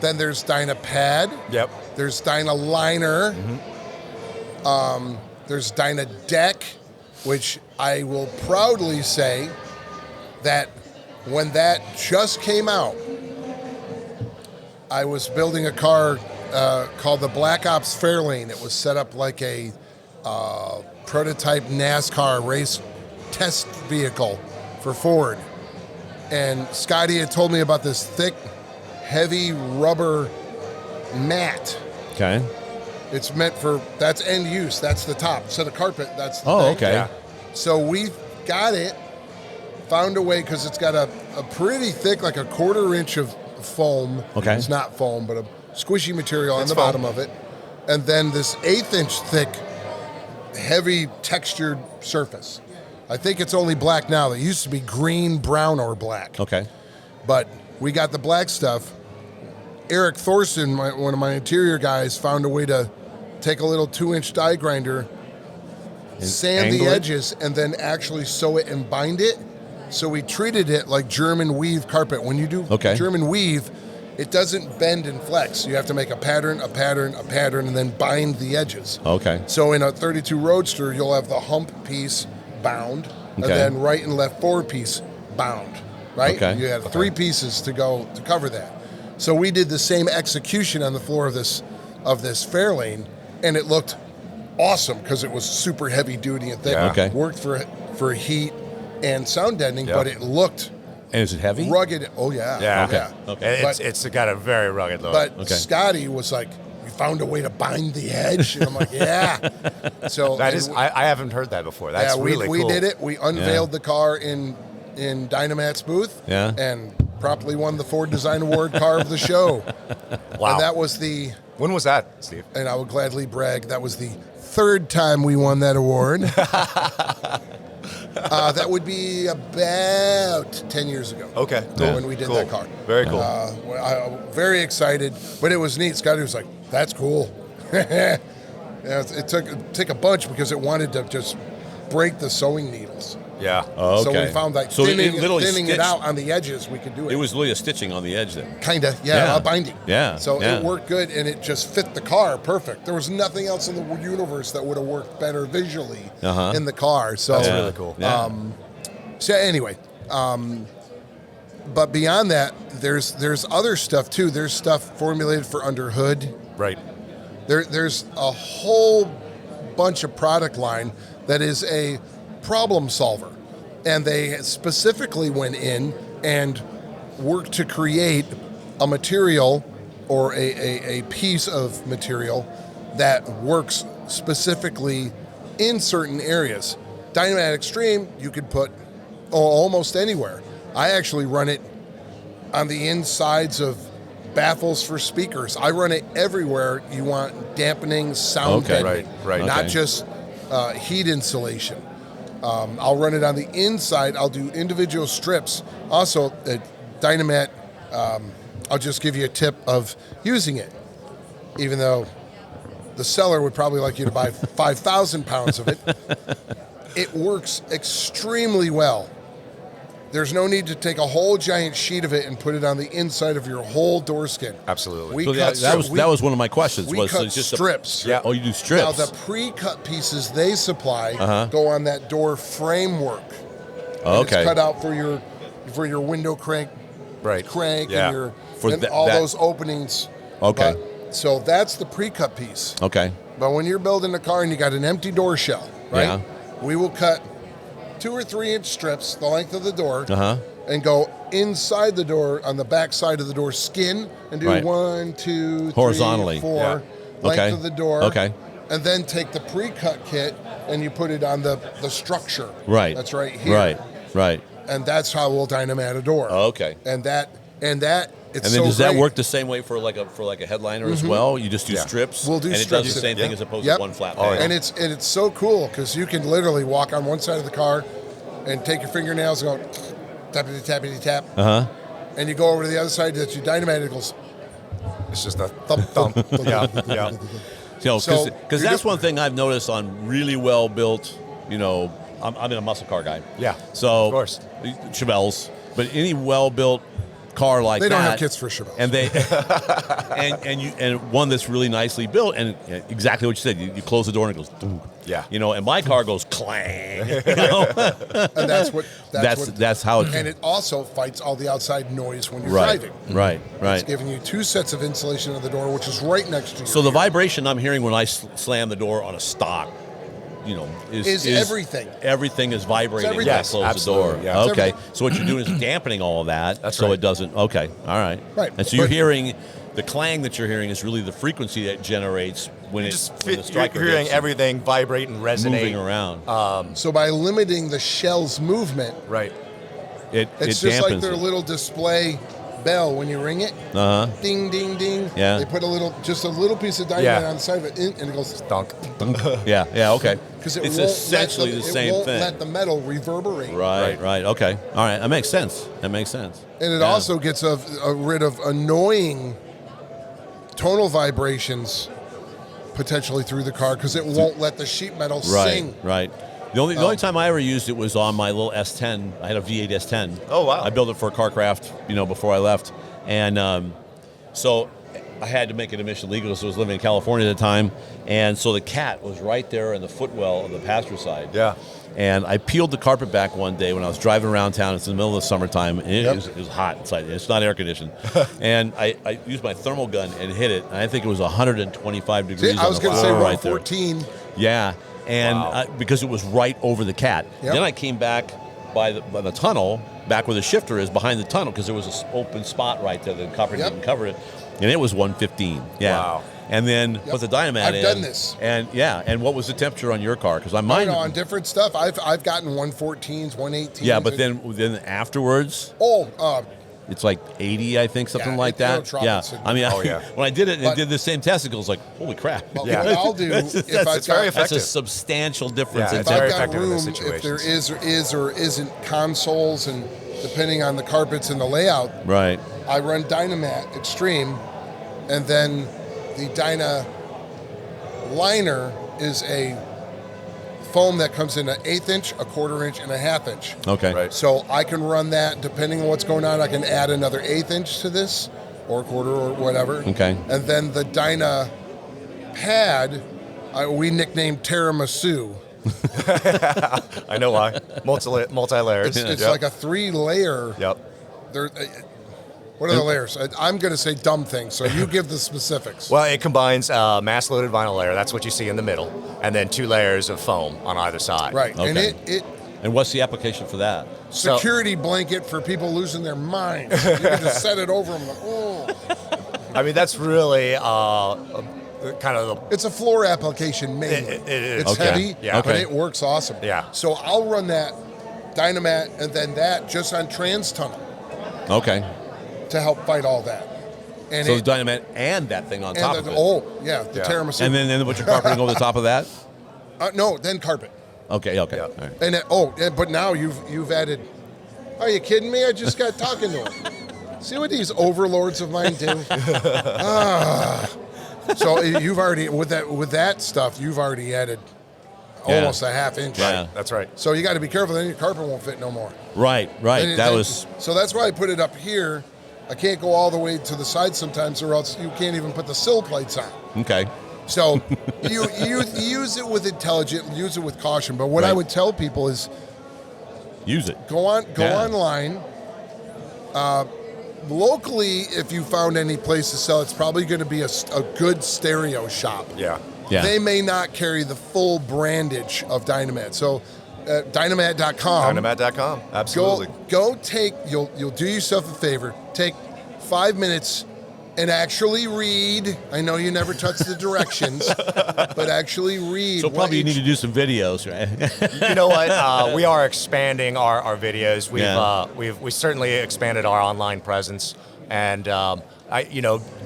then there's Dynapad, Yep. there's Dynaliner, there's Dynadeck, which I will proudly say that when that just came out, I was building a car called the Black Ops Fairlane. It was set up like a prototype NASCAR race test vehicle for Ford. And Scotty had told me about this thick, heavy rubber mat. Okay. It's meant for, that's end use. That's the top. So the carpet, that's the Oh, thing. okay. Yeah. So we got it, found a way, because it's got a pretty thick, like a 1/4 inch of foam. Okay. It's not foam, but a squishy material on It's the foam. bottom of it. And then this 1/8 inch thick, heavy textured surface. I think it's only black now. It used to be green, brown, or black. Okay. But we got the black stuff. Eric Thorson, one of my interior guys, found a way to take a little 2-inch die grinder, sand the angle it? edges, and then actually sew it and bind it. So we treated it like German weave carpet. When you do Okay. German weave, it doesn't bend and flex. You have to make a pattern, and then bind the edges. Okay. So in a 32 Roadster, you'll have the hump piece bound, and Okay. then right and left forward piece bound, right? Okay. You have 3 pieces to go to cover that. So we did the same execution on the floor of this Fairlane, and it looked awesome because it was super heavy duty and thick. Yeah. Okay. Worked for heat and sound deadening, Yep. but it looked And is it heavy? rugged. Oh yeah. Yeah. Okay. Okay. And it's got a very rugged look. But Okay. Scotty was like, "You found a way to bind the edge," and I'm like, "Yeah." So that and is, I haven't heard that before. That's yeah, really we cool. did it. We unveiled the car in Dynamat's booth, Yeah. and promptly won the Ford Design Award car of the show. Wow. And that was When was that, Steve? and I will gladly brag, that was the 3rd time we won that award. That would be about 10 years ago. Okay. When we did Cool. that car. Very cool. Very excited, but it was neat. Scotty was like, "That's cool." Yeah, it took a bunch because it wanted to just break the sewing needles. Yeah. Oh, okay. So we found that So it thinning literally it out on the edges, we could do it. It was literally a stitching on the edge then. Kind of, Yeah. a binding. Yeah, So yeah. it worked good, and it just fit the car perfect. There was nothing else in the universe that would have worked better visually in the car. So That's really cool. Yeah. So anyway, but beyond that, there's other stuff too. There's stuff formulated for under hood. Right. There's a whole bunch of product line that is a problem solver, and they specifically went in and worked to create a material or a piece of material that works specifically in certain areas. Dynamat Extreme, you could put almost anywhere. I actually run it on the insides of baffles for speakers. I run it everywhere you want dampening, sound Okay. deadening, Right. not Okay. just heat insulation. I'll run it on the inside. I'll do individual strips. Also, at Dynamat, I'll just give you a tip of using it, even though the seller would probably like you to buy 5,000 pounds of it. It works extremely well. There's no need to take a whole giant sheet of it and put it on the inside of your whole door skin. Absolutely. We So cut that was one of my questions. we was cut it's just strips. Yeah. Oh, you do strips. Now, the pre-cut pieces they supply go on that door framework. And Okay. It's cut out for your window crank, Right. and your For and that- all that- those openings. Okay. So that's the pre-cut piece. Okay. But when you're building a car and you got an empty door shell, right? Yeah. We will cut 2 or 3 inch strips, the length of the door, Uh-huh. and go inside the door on the back side of the door skin and do Right. 1, 2, 3, Horizontally. 4 Yeah. length Okay. of the door. Okay. And then take the pre-cut kit and you put it on the structure. Right. That's right here. Right. And that's how we'll Dynamat a door. Oh, okay. And that it's And then so does that great. work the same way for like a headliner as well? You just do Yeah. strips. We'll do and strips. it does the same thing Yep. as opposed Yep. to one flat Oh, panel. yeah. And it's so cool because you can literally walk on one side of the car and take your fingernails and go tappity tappity tap. And you go over to the other side that you Dynamat, it goes It's just a thump thump. thump, Yeah, thump, thump, yeah. thump, thump. You know, So, because you're that's just- one thing I've noticed on really well built. You know, I'm in a muscle car guy. Yeah, So of course. Chevelles, but any well built car like They that. don't have kits for Chevelles. And they and one that's really nicely built and exactly what you said. You close the door and it goes. Doo. Yeah. You know, and my car goes clang. You know? And that's how it's. and it also fights all the outside noise when you're Right. driving. Right. It's Right. giving you 2 sets of insulation of the door, which is right next to you. So the vibration I'm hearing when I slam the door on a stock, you know, Is everything. Everything is vibrating It's when I everything. close Yes, the door. absolutely, yeah. It's Okay. everything. So what you're doing is dampening all of that, That's so right. it doesn't. Okay. All right. Right. And so you're But- hearing the clang that you're hearing is really the frequency that generates when when the striker you're hearing hits everything vibrate and resonate. moving around. So by limiting the shell's movement, Right. It it's it just like dampens their it. little display bell when you ring it. Uh-huh. Ding, ding, ding. Yeah. They put a little piece of dynamite Yeah. on the side of it, and it goes Dunk. Yeah. Yeah. Okay. because it It's won't essentially let the it same won't thing. let the metal reverberate. Right. Right. Okay. All right. That makes sense. And it Yeah. also gets rid of annoying tonal vibrations potentially through the car because it won't let the sheet metal sing. Right. The only time I ever used it was on my little S10. I had a V8 S10. Oh, wow. I built it for CarCraft, before I left, and so I had to make it emission legal because I was living in California at the time, and so the cat was right there in the footwell of the passenger side. Yeah. And I peeled the carpet back one day when I was driving around town. It's in the middle of the summertime, and Yep. it was hot inside. It's not air conditioned. And I used my thermal gun and hit it, and I think it was 125 degrees See, on I was the going to say floor right there. 114. Yeah, and Wow. because it was right over the cat. Yep. Then I came back by the tunnel, back where the shifter is, behind the tunnel, because there was an open spot right there. The copper Yep. didn't cover it, and it was 115. Yeah. Wow. And then put the Dynamat I've in. done this. And and what was the temperature on your car? Because I mine. know on different stuff. I've gotten 114s, 118s. Yeah, but then afterwards, oh, it's like 80, I think, something Yeah, like it'll that. drop Yeah. it I mean, Oh, yeah. when I did it and But- did the same test, it was like, holy crap. but Yeah. what I'll do if I've it's very got, That's a effective. substantial difference Yeah, in it's if very I've got effective in room, those if there situations. is or isn't consoles, and depending on the carpets and the layout, Right. I run Dynamat Extreme, and then the Dyna liner is a foam that comes in an 1/8 inch, a 1/4 inch, and a 1/2 inch. Okay. Right. So I can run that depending on what's going on. I can add another 1/8 inch to this, or 1/4 or whatever. Okay. And then the Dyna pad, we nicknamed Tiramisu. I know why. Multi-layers. It's like a 3-layer. Yep. There, what are the layers? I'm going to say dumb things, so you give the specifics. Well, it combines mass-loaded vinyl layer. That's what you see in the middle, and then 2 layers of foam on either side. Right, and Okay. it And what's the application for that? security blanket for people losing their minds. You can just set it over them. Like, oh. I mean, that's really kind of the. It's a floor application mainly. It is. It's Okay. heavy, Yeah. but Okay. it works awesome. Yeah. So I'll run that Dynamat and then that just on trans tunnel Okay. to help fight all that. And So the Dynamat and that thing on top of it. the Yeah. Tiramisu. And then put your carpeting over the top of that? No, then carpet. Okay. Yeah. All right. And but now you've added. Are you kidding me? I just got talking to him. See what these overlords of mine do. So you've already with that stuff you've already added almost a 1/2 inch. Yeah. That's right. So you got to be careful. Then your carpet won't fit no more. Right. And That then- was so that's why I put it up here. I can't go all the way to the side sometimes, or else you can't even put the sill plates on. okay. So you use it with intelligence, use it with caution. But what I Right. would tell people is Use it. go Yeah. online. Locally, if you found any place to sell, it's probably going to be a good stereo shop. Yeah. Yeah. They may not carry the full brandage of Dynamat. So Dynamat.com. Dynamat.com. Absolutely. Go take, you'll do yourself a favor. Take 5 minutes and actually read. I know you never touch the directions, but actually read. So what probably you each- need to do some videos, right? You know what? We are expanding our videos. Yeah. We've certainly expanded our online presence, and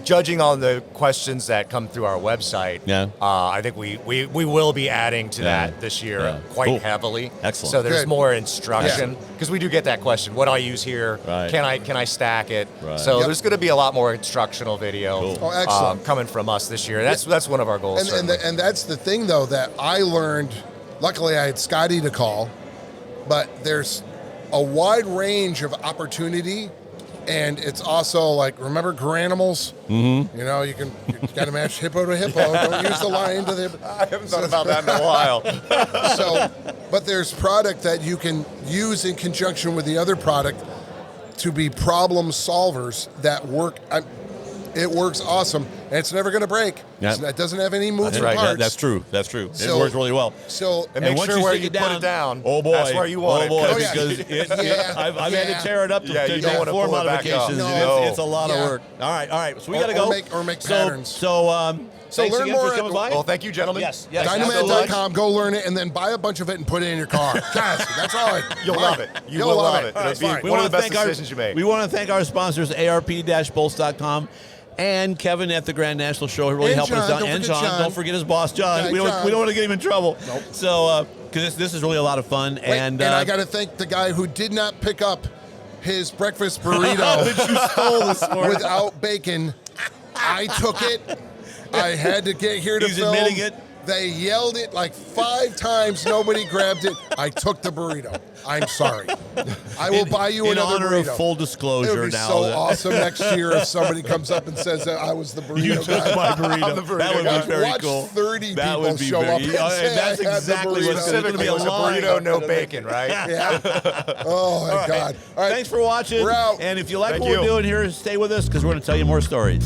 judging on the questions that come through our website, Yeah. I think we will be adding to Yeah. that this year Yeah. quite Cool. heavily. Excellent. So there's Good. more instruction because we do get that question: what do I use here? Right. Can I stack it? Right. So Yep. there's going to be a lot more instructional video Cool. Oh, excellent. coming from us this year. That's one of our goals. And that's the thing, though, that I learned. Luckily, I had Scotty to call, but there's a wide range of opportunity, and it's also like, remember Garanimals? Mm-hmm. You know, you got to match hippo to hippo. Don't use the lion to the hippo. I haven't thought about that in a while. So, but there's product that you can use in conjunction with the other product to be problem solvers that work. It works awesome, and it's never going to break. Yeah. It doesn't have any moving right. parts. That's true. So- it works really well. So, And make once sure where stick you put it down, oh boy, that's where you want it. Oh boy, Oh, yeah. because Yeah. I've had Yeah. to tear it up to, Yeah, to you don't do wanna floor pull it back up. modifications. No. and it's a lot of Yeah. work. All right. So we Or- got to go. or make So patterns. thanks learn again more for at- coming by. Well, thank you, gentlemen. Yes. Dynamat.com, go learn it, and then buy a bunch of it and put it in your car. Guys, that's all right. You'll love it. You will love it. All right, It'll be fine. one of the best decisions you make. We want to thank our sponsors, ARP-bolts.com. And Kevin at the Grand National Show, who really And helping us John, out. don't And forget John, John. don't forget his boss, John. Yeah, we don't John. want to get him in trouble. Nope. So, because this is really a lot of fun. Wait, and I got to thank the guy who did not pick up his breakfast that burrito you stole this morning. without bacon. I took it. I had to get here to He's film. admitting it. They yelled it like 5 times. Nobody grabbed it. I took the burrito. I'm sorry. I will buy you in another honor burrito. of full It disclosure would be now. so that- awesome next year if somebody comes up and says that I was the burrito You guy. took my burrito. I'm the burrito That would guy. be very Watch cool. 30 that people would be show very, up and say, and that's "I had the exactly burrito." what's going to be Specifically, a it was a line. burrito, no bacon, right? Yeah. Oh, my God. All right. Thanks for watching. We're out. And if you like Thank what we're you. doing here, stay with us because we're going to tell you more stories.